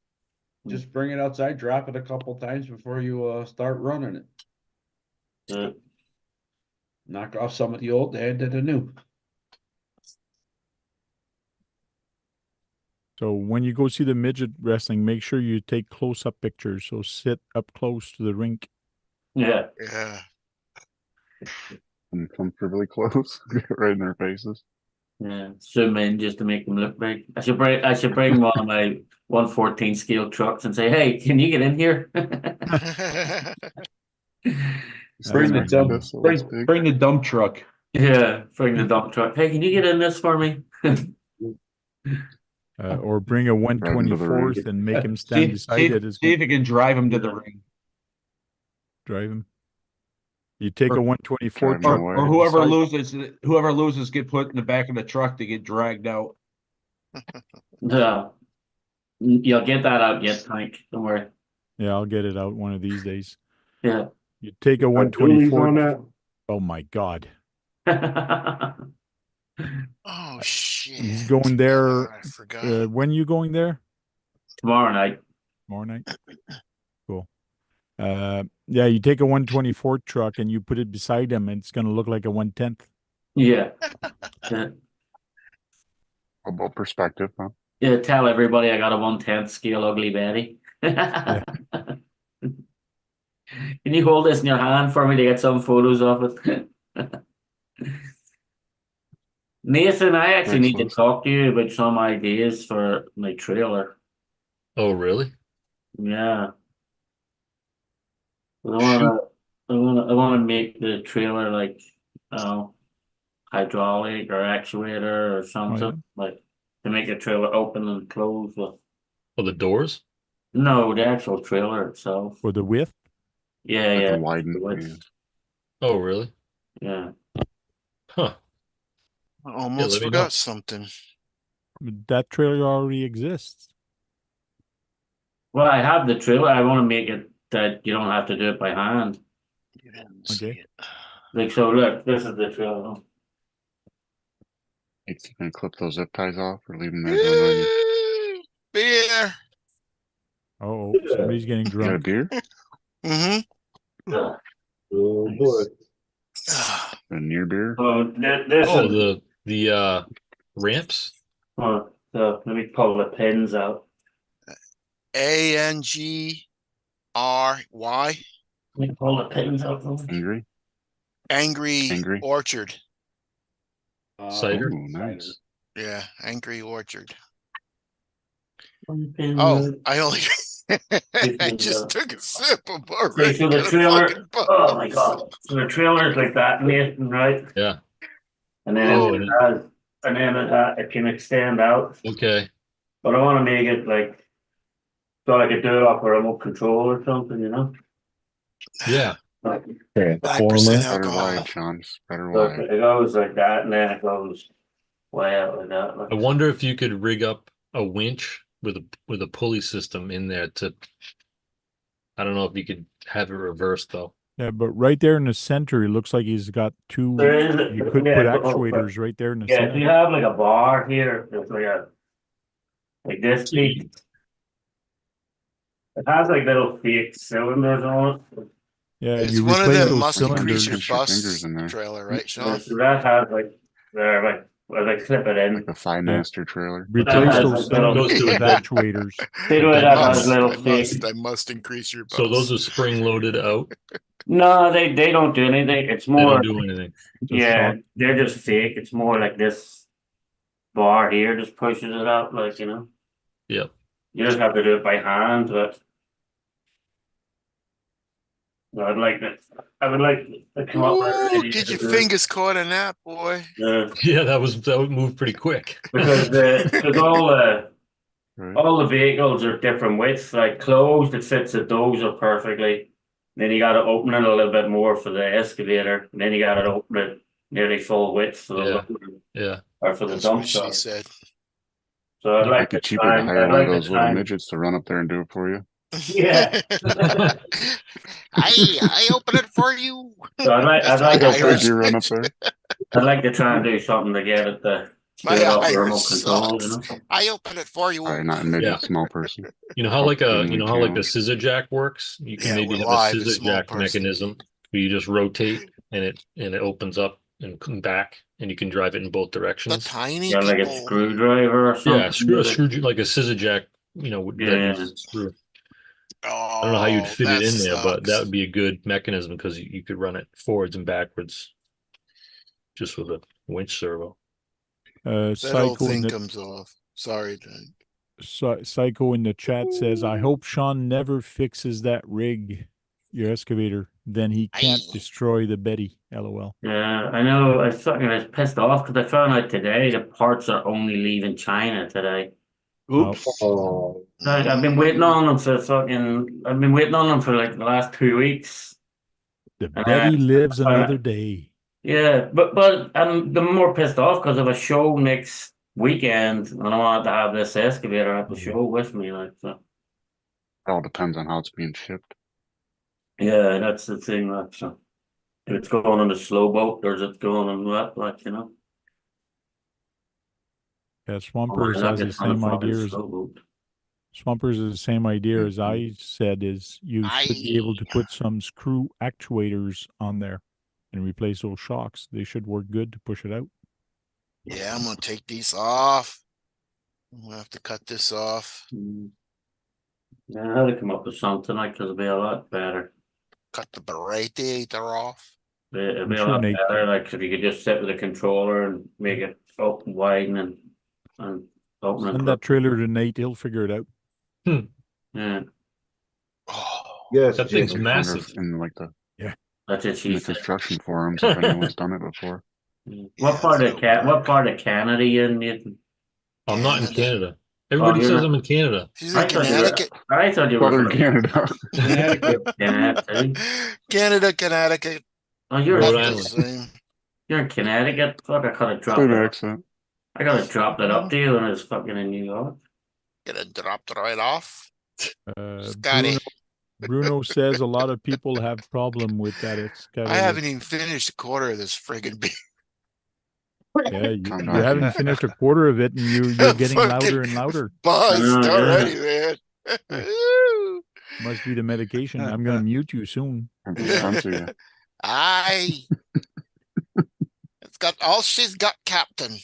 just bring it outside, drop it a couple times before you start running it. Yeah. Knock off some of the old, add to the new. So when you go see the midget wrestling, make sure you take close-up pictures. So sit up close to the rink. Yeah. Yeah. Uncomfortably close, right in their faces. Yeah. Zoom in just to make them look big. I should bring one of my 114 scale trucks and say, hey, can you get in here? Bring the That's dump, This so bring, it's big. bring the dump truck. Yeah, bring the dump truck. Hey, can you get in this for me? Or bring a Drive 'em to the ring. 124th and make him stand beside it. See if you can drive him to the ring. Drive him. You take a Or- 124 Drive 'em truck, away. Or beside- whoever loses get put in the back of the truck to get dragged out. Yeah. You'll get that out yet, Tank. Don't worry. Yeah, I'll get it out one of these days. Yeah. You take a Are dualies 124. on that? Oh my God. Oh shit. He's going there. I forgot. When you going there? Tomorrow night. Tomorrow night. Cool. Yeah, you take a 124 truck and you put it beside him, and it's gonna look like a 110th. Yeah. Yeah. About perspective, huh? Yeah, tell everybody I got a 110th scale ugly Betty. Can you hold this in your hand for me to get some photos of it? Nathan, I actually need to talk to you about some ideas for my trailer. Oh, really? Yeah. I wanna make the trailer like hydraulic or actuator or something, like to make the trailer open and close with. Oh, the doors? No, the actual trailer itself. For the width? Yeah, Like yeah. a widen. the width. Yeah. Oh, really? Yeah. Huh. I almost let me know. forgot something. That trailer already exists. Well, I have the trailer. I want to make it that you don't have to do it by hand. You didn't see Okay. it. Like, so look, this is the trailer. You can clip those zip ties off or leave them there. Don't know you. Beer. Oh, somebody's getting You got a drunk. beer? Mm-hmm. Oh boy. A near beer? So this Oh, is, the ramps? so let me pull the pins out. ANGRY. Let me pull the pins out. Angry? Angry Orchard. Cider? Ooh, nice. Yeah, Angry Orchard. Pins Oh, out. I only I just took a sip of already. Okay, so the got a trailer. fucking buzz. Oh my god! So the trailer is like that, Nathan, right? Yeah. And then Oh, it can extend out. Okay. But I want to make it like so I could do it off a remote control or something, you know? Yeah. Like, 5% Better alcohol. wide, Sean. Better so wide. it goes like that, and then it goes way out like that. Like, I wonder if you could rig up a winch with a pulley system in there to. I don't know if you could have it reversed though. Yeah, but right there in the center, it looks like he's got two. There is, You could yeah, put but- actuators right there in the yeah, center. if you have like a bar here, it's like this piece. It has like little fake cylinders on it. Yeah, It's you one of replace them those must increase cylinders. your Pinch your fingers bus in there. trailer, right, Yeah, Sean? so that has like there, like where they clip it in. Like the Thigh Master trailer. Replace has those like little- cylinders with actuators. See the way that has little fake. I must increase your bus. So those are spring loaded out. No, they don't do anything. It's They more. don't do anything. Yeah, they're just fake. It's more like this bar here just pushes it out, like, you know. Yep. You just have to do it by hand, but I would like to come up with an Ooh, idea get to your do it. fingers caught in that, boy. Yeah, that would move pretty quick. Because all the vehicles are different widths. Like closed, it fits at those up perfectly. Then you got to open it a little bit more for the excavator. And then you got to open it nearly full width for the loader Yeah. or for the That's dump what she truck. said. So I'd like Make to it cheaper to hire I'd one like of to those little try- midgets to run up there and do it for you. Yeah. I open it for you. So I'd like That's to my How far Irish. do you run up there? I'd like to try and do something to get it My Straight off iron remote control, you sucks. know. I open it for you. Sorry, not a midget, Yeah. small person. You know how like a Upgrading you know the how like the challenge. scissor jack works? You can Yeah, maybe we're have a live, a scissor small jack person. mechanism where you just rotate and it opens up and come back and you can drive it in both The directions. tiny Yeah, like a people. screwdriver or something. Yeah, like a scissor jack, that Yeah. uses a screw. Oh, I don't know how you'd fit that it in there, but that sucks. would be a good mechanism because you could run it forwards and backwards just with a winch servo. That whole Psycho in thing the comes off. Sorry, Jen. Psycho in the chat says, "I hope Sean never fixes that rig, your excavator. Then he can't destroy the Betty." LOL. Yeah, I know. I was pissed off because I found out today the parts are only leaving China today. Oops. Oh, I've been waiting on them I've been waiting on them for like the last 2 weeks. The Betty lives another day. Yeah, but I'm the more pissed off because of a show next weekend, and I wanted to have this excavator at the show with me, like so. It all depends on how it's being shipped. Yeah, that's the thing. Like so, if it's going on the slow boat or is it going on what, like you know? Yeah, Swampers has the same idea as Swampers is the same idea as I said. Is you should be able to put some screw actuators on there and replace those shocks. They should work good to push it out. Yeah, I'm gonna take these off. I'm gonna have to cut this off. Yeah, I had to come up with something like because it'll be a lot better. Cut the radiator off. It'll be a lot better, like if you could just sit with a controller and make it open, widen, and open. Send that trailer to Nate. He'll figure it out. Yeah. Yes, that thing's massive. In like the That's it. In the construction forums, if anyone's done it before. What part of Canada are you in, Nathan? I'm not in Canada. Everybody says I'm in Canada. She's in Connecticut. I thought you were Southern Canada. Connecticut. Oh, you're Rhode Not the Island. same. You're in Connecticut. Fuck, I could have dropped Same it. accent. I gotta drop that up to you when I was fucking in New York. Get it dropped right off. Bruno, Bruno says a lot of people have problem with that excavator. I haven't even finished a quarter of this friggin' beat. Yeah, you haven't finished a quarter of it, and you're getting louder and louder. Buzzed already, man. Must be the medication. I'm gonna mute you soon. It's got all she's got, Captain.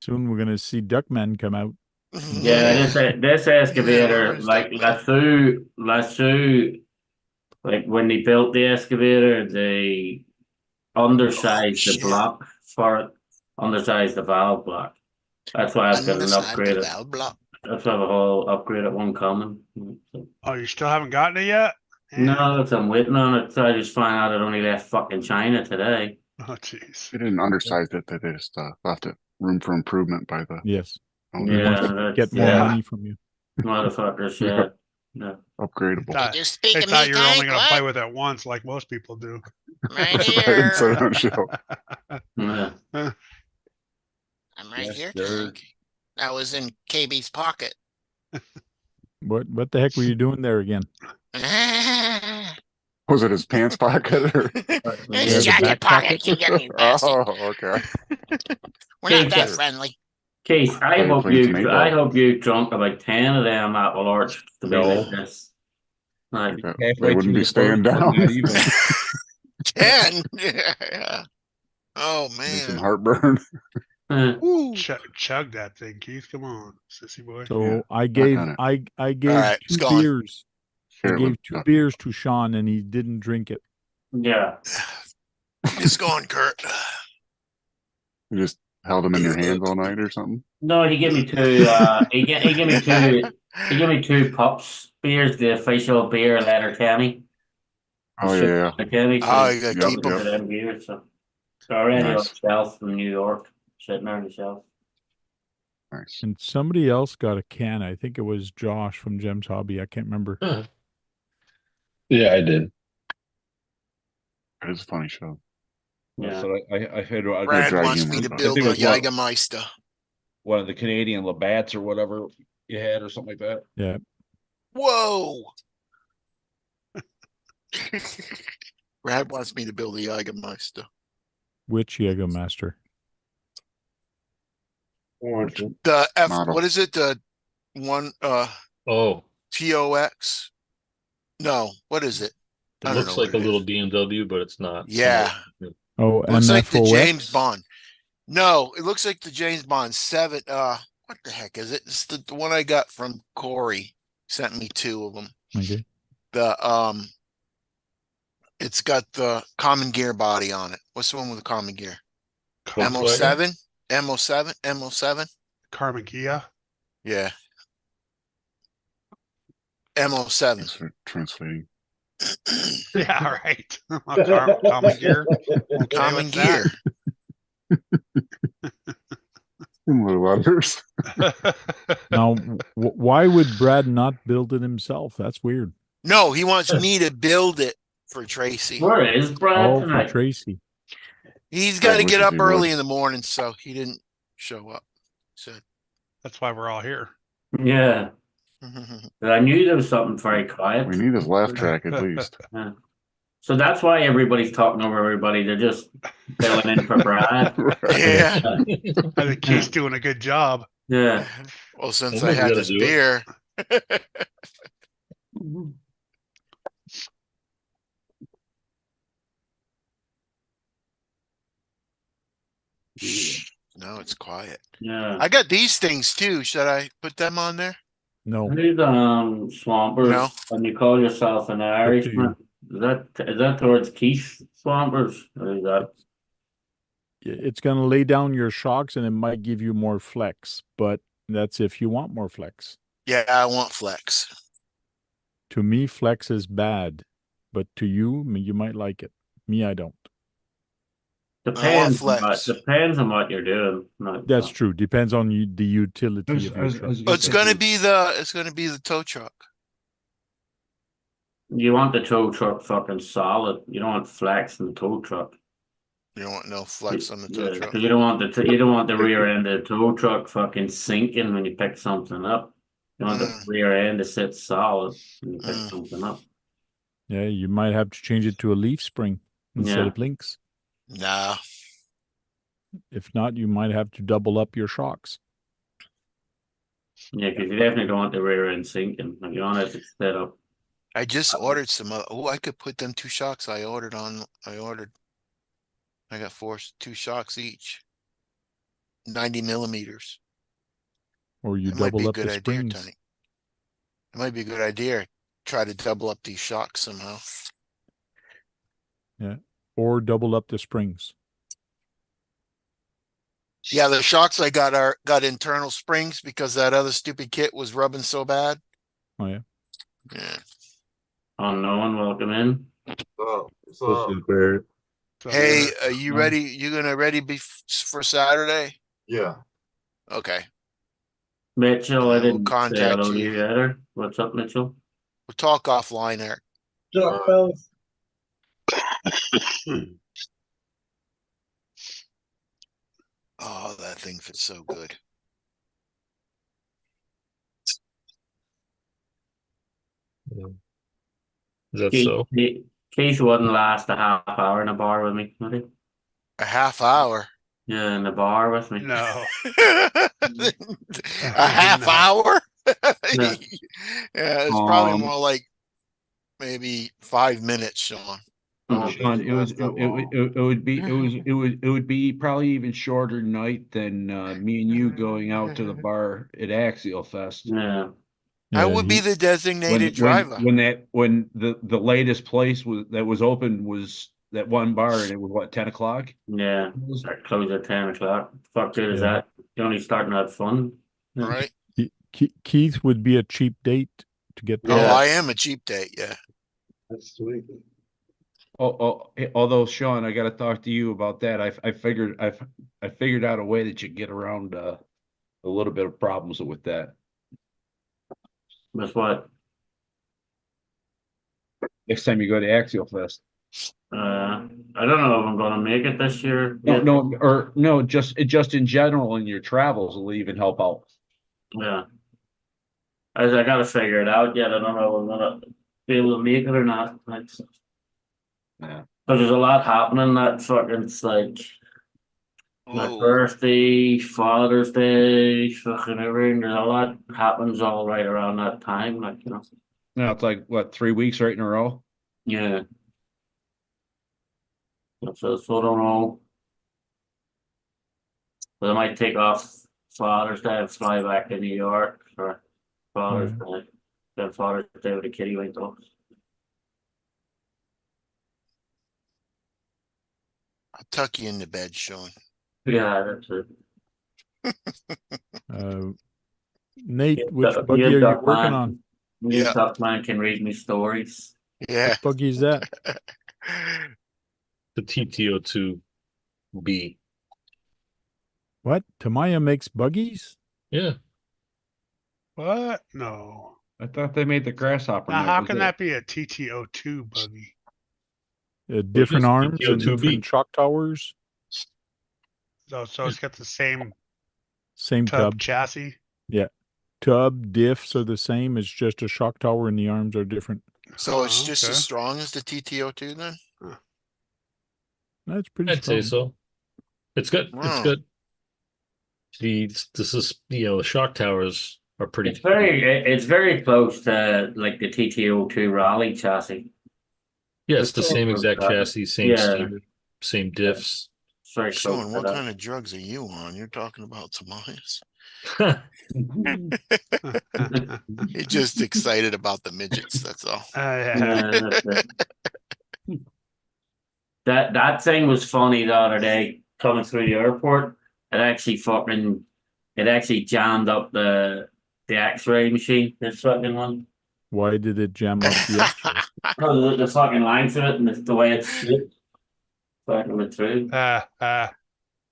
Soon we're gonna see Duckman come out. Yeah, this excavator, like Lasso, like when they built the excavator, they undersized the block for it, undersized the valve block. That's why I've got an upgrade. That's why I have a whole upgrade at one coming. Oh, you still haven't gotten it yet? No, that's I'm waiting on it. So I just found out it only left fucking China today. Oh, jeez. They didn't undersize it. They just left it room for improvement by the. Yes. Yeah, Get more money from you. Motherfuckers, yeah. No. Upgradable. They thought you were only going to play with it once, like most people do. Right here. Yeah. I'm right here, Tank. I was in KB's pocket. What the heck were you doing there again? Was it his pants pocket or his jacket pocket? You get me, bastard. Oh, okay. We're not that friendly. Case, I hope you drunk about 10 of them Apple Arch to be like this. Like, they wouldn't be staying down. 10? Yeah. Oh man. Some heartburn. Chug that thing, Keith. Come on, sissy boy. So I gave right, two beers. I gave 2 beers to Sean and he didn't drink it. Yeah. It's going, Kurt. You just held them in your hands all night or something? No, he gave me 2 he gave me 2 Pups beers, the official beer letter Kenny. Oh yeah. Kenny, oh, you gotta keep them beers, so it's already on the shelf from New York, sitting there on the shelf. Nice. And somebody else got a can. I think it was Josh from Jem's Hobby. I can't remember. Yeah, I did. It is a funny show. Yeah. So I had Brad wants me to build a Jägermeister. One of the Canadian Labatt's or whatever you had or something like that. Yeah. Whoa. Brad wants me to build a Jägermeister. Which Jaeger Master? Orange one. The F, Model. what is it? The one, Oh, TOX? No, what is it? it I don't looks know like what a it little is. BMW, but it's not. Yeah. Oh, Looks like the MFOX? James Bond. No, it looks like the James Bond 7. What the heck is it? It's the one I got from Corey. Sent me 2 of them. Okay. It's got the common gear body on it. What's the one with the common gear? Volkswagen? MO7? Carmen Kia. Yeah. MO7. Thanks for translating. Yeah, right. Common gear. Okay Common with gear. Similar letters. that. Now, why would Brad not build it himself? That's weird. No, he wants me to build it for Tracy. Where is Brad Oh, for tonight? Tracy. He's Brad got to get wishes up he early would. in the morning, so he didn't show up. So That's why we're all here. Yeah. But I knew there was something very quiet. We need his laugh track at least. Yeah. So that's why everybody's talking over everybody. They're just filling in for Brad. yeah. I think Keith's doing a good job. Yeah. Well, since Somebody's I had gotta this do it. beer, no, it's quiet. Yeah. I got these things too. Should I put them on there? No. Who's Swampers? No. And you call yourself an Irishman? Is that towards Keith Swampers? Or is that It's going to lay down your shocks and it might give you more flex, but that's if you want more flex. Yeah, I want flex. To me, flex is bad, but to you, you might like it. Me, I don't. depends flex. on what you're doing. That's true. Depends on the utility I was- of I your was- I truck. was It's gonna be the tow truck. You want the tow truck fucking solid. You don't want flex in the tow truck. You don't want no flex on the tow Yeah, truck. 'cause you don't want the rear end of the tow truck fucking sinking when you pick something up. You want the rear end to sit solid when you pick something up. Yeah, you might have to change it to a leaf spring instead Yeah. of links. Nah. If not, you might have to double up your shocks. Yeah, because you definitely don't want the rear end sinking. Like, you want it to sit up. I just ordered some. I could put them 2 shocks I ordered. I got 2 shocks each. 90 millimeters. Or you It might be double a up good the idea, springs. Tony. It might be a good idea. Try to double up these shocks somehow. Yeah. Or double up the springs. Yeah, the shocks I got internal springs because that other stupid kit was rubbing so bad. Oh, yeah. Yeah. Unknown, welcome in. What's up, Barrett? Hey, are you ready? You gonna ready for Saturday? Yeah. Okay. Mitchell, I We'll didn't say contact hello to you. you either. What's up, Mitchell? We'll talk offline, Eric. What's up, fellas? Oh, that thing fits so good. Is that Keith, so? Keith wouldn't last a half hour in a bar with me, would he? A half hour. Yeah, in the bar with me. No. A half No. hour? Yeah. Yeah, it's probably more like maybe 5 minutes, Sean. Sean, it would be probably even shorter night than me and you going out to the bar at Axial Fest. Yeah. I would be the designated driver. When the latest place that was open was that one bar, and it was what, 10 o'clock? Yeah. Start close at 10 o'clock. Fuck good is Yeah. that? You're only starting to have fun. Yeah. Right? Keith would be a cheap date to get Oh, there. I am a cheap date, yeah. That's sweet. Although Sean, I got to talk to you about that. I figured out a way that you get around a little bit of problems with that. That's what? Next time you go to Axial Fest. I don't know if I'm gonna make it this year. No, just in general in your travels will even help out. Yeah. I gotta figure it out yet. I don't know if I'm gonna be able to make it or not. Yeah. Because there's a lot happening that fucking, it's like my Oh, birthday, Father's Day, fucking everything. There's a lot happens all right around that time, like, you know. Now it's like what, 3 weeks right in a row? Yeah. So I don't know. But I might take off Father's Day and fly back to New York for Father's Day. Then Father's Day with the kitty went off. I'll tuck you into bed, Sean. Yeah, that's it. Nate, which buggy are you working on? New Duck Man can read me stories. Yeah. What buggy is that? The TTO2B. What? Tamiya makes buggies? Yeah. What? No. I thought they made the grasshopper. Now, and how was can it. that be a TTO2 buggy? Different is arms and TTO2B? different shock towers. So it's got the same Same tub tub. chassis. Yeah. Tub, diffs are the same. It's just a shock tower and the arms are different. So it's just okay. as strong as the TTO2 then? That's pretty I'd strong. say so. It's good. It's Wow. good. This is, the shock towers are pretty. It's very close to like the TTO2 Raleigh chassis. Yeah, it's the same exact chassis, same steer, same diffs. Very close Sean, to what that. kind of drugs are you on? You're talking about Tamales. You're just excited about the midgets, that's all. Yeah, that's it. That thing was funny the other day coming through the airport. It actually jammed up the X-ray machine. This fucking one. Why did it jam up the X-ray? Oh, the fucking length of it and the way it's shaped. Fucking went through. Thought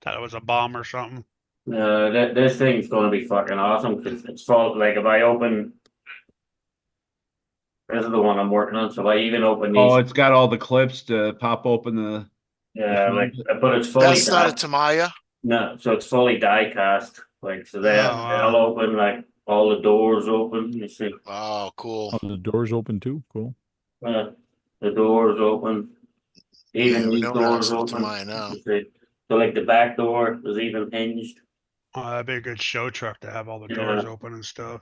it was a bomb or something. This thing's gonna be fucking awesome because it's full. Like if I open, this is the one I'm working on. So if I even open these, Oh, it's got all the clips to pop open the. but it's fully. That's not a Tamiya? No, so it's fully die cast. Like so they'll open like all the doors open. You see. Oh, cool. Oh, the doors open too. Cool. The doors open. Even we these know doors that's a open. Tamiya now. You see. So like the back door is even hinged. Oh, that'd be a good show truck to have all the doors open and stuff.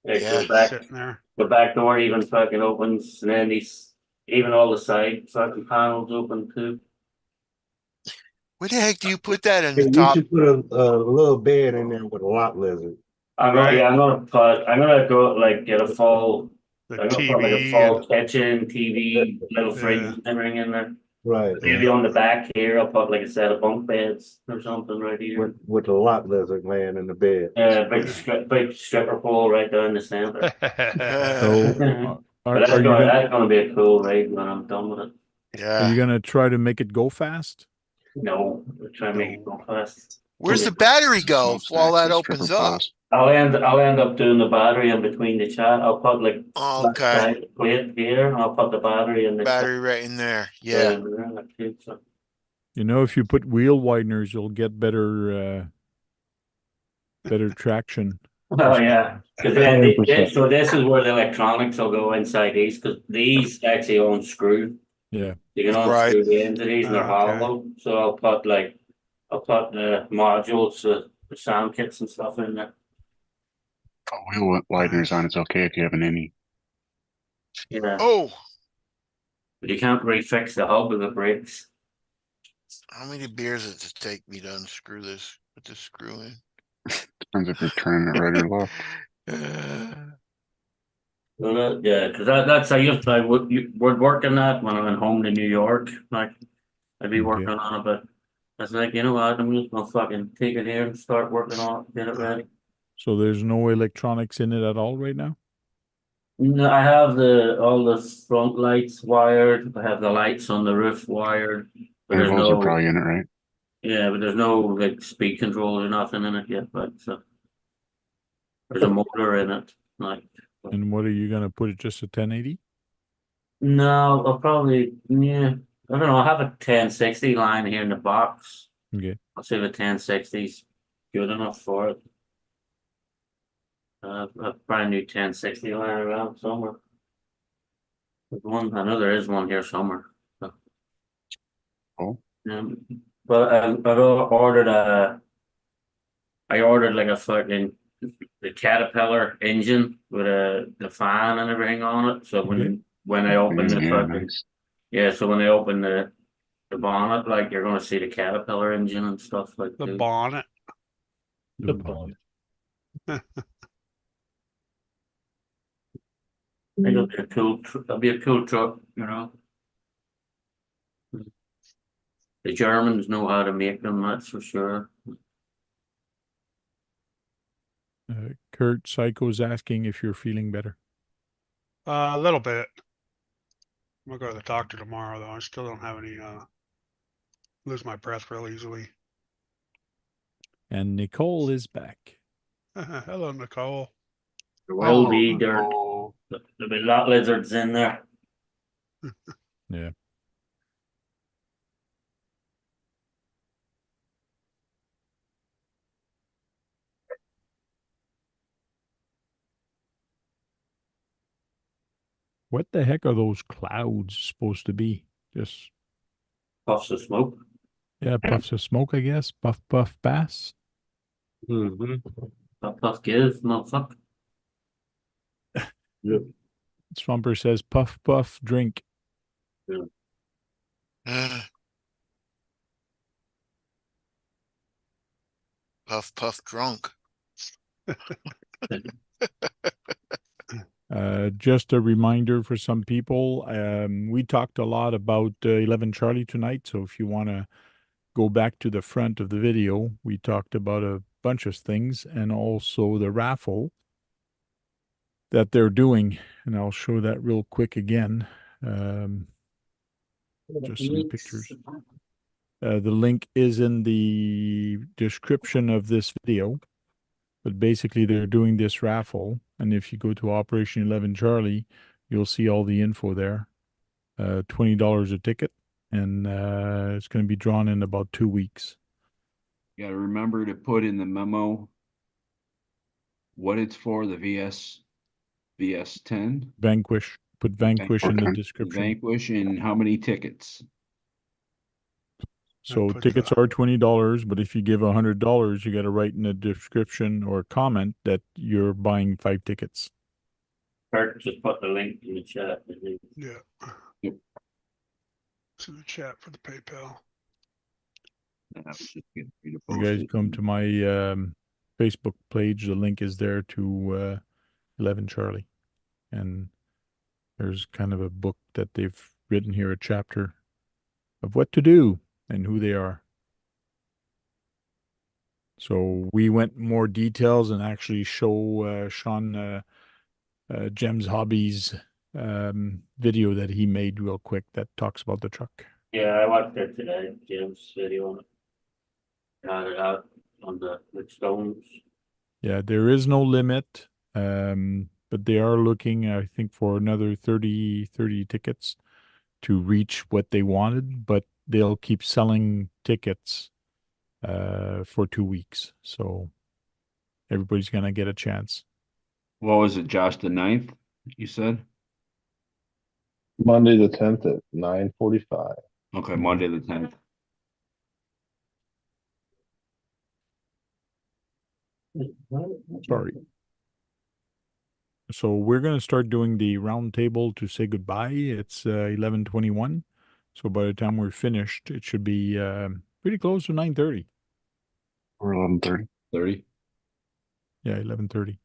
Like Yeah. Sitting there. The back door even fucking opens, and then these even all the side fucking panels open too. Where the heck do you put that in Hey, the you top? should put a little bed in there with a lock lizard. I'm gonna go like get a full. I'm gonna put like a full kitchen, TV, little fridge, and everything in there. Right. Maybe on the back here, I'll put like a set of bunk beds or something right here. With a lock lizard laying in the bed. Big stripper pole right down the center. So, That's gonna be a cool ride when I'm done with it. Are you gonna try to make it go fast? No, we'll try to make it go fast. Where's the battery go while that opens up? I'll end up doing the battery in between the chat. I'll put like Okay. plate here, and I'll put the battery in the battery right in there. Yeah. You know, if you put wheel wideners, you'll get better traction. Oh yeah, because so this is where the electronics will go inside these, because these actually unscrew. Yeah, you can unscrew the ends of these, and they're hollow. So I'll put the modules, the sound kits and stuff in there. Wheel wideners on it's okay if you have an innie. Yeah. Oh, but you can't refix the hub of the brakes. how many beers does it take me to unscrew this? Put this screw in. Depends if you're turning it right or left. Yeah, because that's how we're working that when I went home to New York. Like I'd be working on it, but I was like, you know what? I'm just gonna fucking take it here and start working on it, get it ready. So there's no electronics in it at all right now? No, I have all the front lights wired. I have the lights on the roof wired. But there's Intervals no, are probably in it, right? yeah, but there's no like speed controls or nothing in it yet. But so there's a motor in it. Like, And what are you gonna put it just a 1080? no, I'll probably I don't know. I have a 1060 line here in the box. Okay. I'll see if a 1060 is good enough for it. A brand new 1060 line around somewhere. I know there is one here somewhere. So. Cool. But I ordered like a fucking the Caterpillar engine with the fan and everything on it. So when I open the fucking so when I open the bonnet, like you're gonna see the Caterpillar engine and stuff like The too. bonnet. The bonnet. It'll be a cool. It'll be a cool truck, you know. The Germans know how to make them, that's for sure. Kurt Psycho's asking if you're feeling better. A little bit. I'm gonna go to the doctor tomorrow, though. I still don't have any. Lose my breath real easily. And Nicole is back. Hello, Nicole. Will be dirt. There'll be a lot of lizards in there. Yeah. What the heck are those clouds supposed to be? Just puffs of smoke. Yeah, puffs of smoke, I guess. Puff, puff, pass. Puff, puff, give, motherfucker. Yep. Swamper says, puff, puff, drink. Puff, puff, drunk. Just a reminder for some people, we talked a lot about 11 Charlie tonight, so if you want to go back to the front of the video, we talked about a bunch of things and also the raffle that they're doing, and I'll show that real quick again. Just some pictures. The link is in the description of this video. But basically, they're doing this raffle, and if you go to Operation 11 Charlie, you'll see all the info there. $20 a ticket, and it's going to be drawn in about 2 weeks. You gotta remember to put in the memo what it's for, the vs10. Vanquish. Put Vanquish in the description. Vanquish and how many tickets. So tickets are $20, but if you give $100, you got to write in the description or comment that you're buying 5 tickets. Kurt just put the link in the chat. Yeah. Yep. It's in the chat for the PayPal. You guys come to my Facebook page. The link is there to 11 Charlie. And there's kind of a book that they've written here, a chapter of what to do and who they are. So we went more details and actually show Sean Jem's Hobbies video that he made real quick that talks about the truck. Yeah, I watched it today, Jim's video on it. Got it out on the stones. Yeah, there is no limit, but they are looking, I think, for another 30 tickets to reach what they wanted, but they'll keep selling tickets for 2 weeks. So everybody's going to get a chance. What was it, Josh, the 9th, you said? Monday the 10th at 9:45. Okay, Monday the 10th. Sorry. So we're going to start doing the round table to say goodbye. It's 11:21. So by the time we're finished, it should be pretty close to 9:30. Or 11:30. 30. Yeah, 11:30.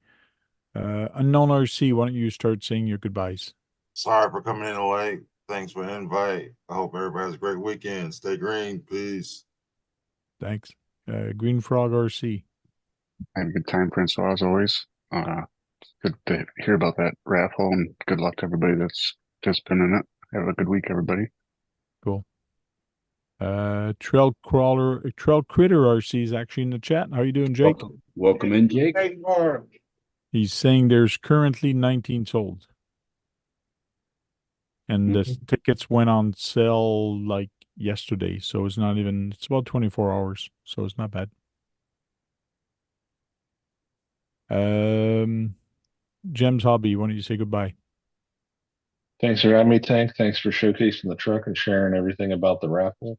Unknown RC, why don't you start saying your goodbyes? Sorry for coming in late. Thanks for the invite. I hope everybody has a great weekend. Stay green. Peace. Thanks. Green Frog RC. I had a good time, Francois, as always. Good to hear about that raffle, and good luck to everybody that's just been in it. Have a good week, everybody. Cool. Trail Critter RC is actually in the chat. How you doing, Jake? Welcome in, Jake. He's saying there's currently 19 sold. And the tickets went on sale like yesterday, so it's not even, it's about 24 hours, so it's not bad. Jem's Hobby, why don't you say goodbye? Thanks for having me, Tank. Thanks for showcasing the truck and sharing everything about the raffle.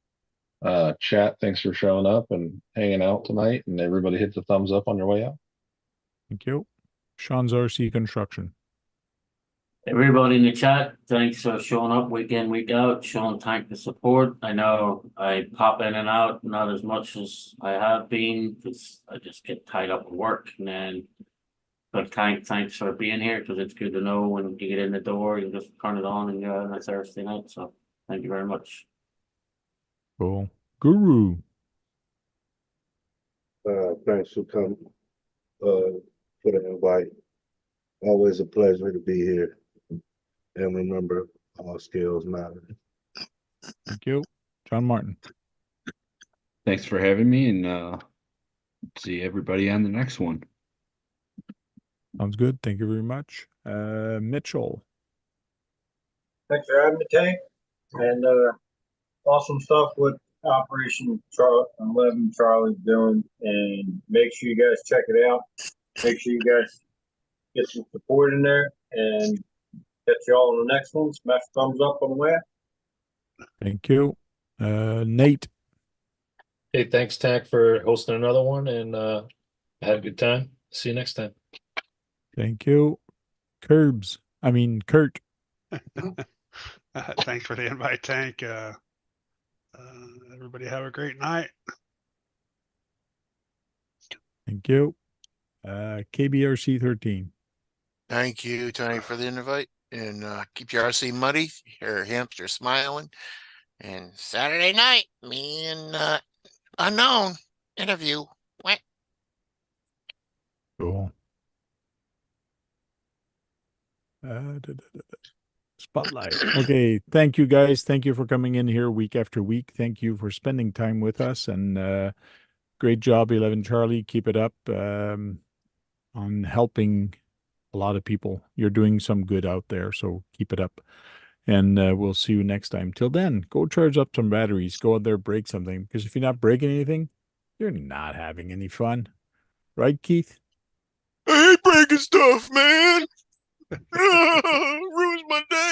Chat, thanks for showing up and hanging out tonight. And everybody hit the thumbs up on your way out. Thank you. Sean's RC Construction. Everybody in the chat, thanks for showing up week in, week out, showing time for support. I know I pop in and out, not as much as I have been, because I just get tied up with work. And then, but thanks for being here, because it's good to know when you get in the door, you just turn it on and you're on a Thursday night. So thank you very much. Cool. Guru. Thanks for coming, for the invite. Always a pleasure to be here. And remember, all skills matter. Thank you. John Martin. Thanks for having me, and see everybody on the next one. Sounds good. Thank you very much. Mitchell. Thanks for having me, Tank. And awesome stuff with Operation 11 Charlie's doing. And make sure you guys check it out. Make sure you guys get some support in there. And catch you all on the next one. Smash thumbs up on the way. Thank you. Nate. Hey, thanks, Tank, for hosting another one, and had a good time. See you next time. Thank you. Kurt. Thanks for the invite, Tank. Everybody have a great night. Thank you. KBRC 13. Thank you, Tony, for the invite. And keep your RC muddy, your hamster smiling. And Saturday night, me and Unknown interview. What? Cool. Spotlight. Okay. Thank you, guys. Thank you for coming in here week after week. Thank you for spending time with us. And great job, 11 Charlie. Keep it up on helping a lot of people. You're doing some good out there, so keep it up. And we'll see you next time. Till then, go charge up some batteries. Go out there, break something. Because if you're not breaking anything, you're not having any fun. Right, Keith? I hate breaking stuff, man. Ruins my day.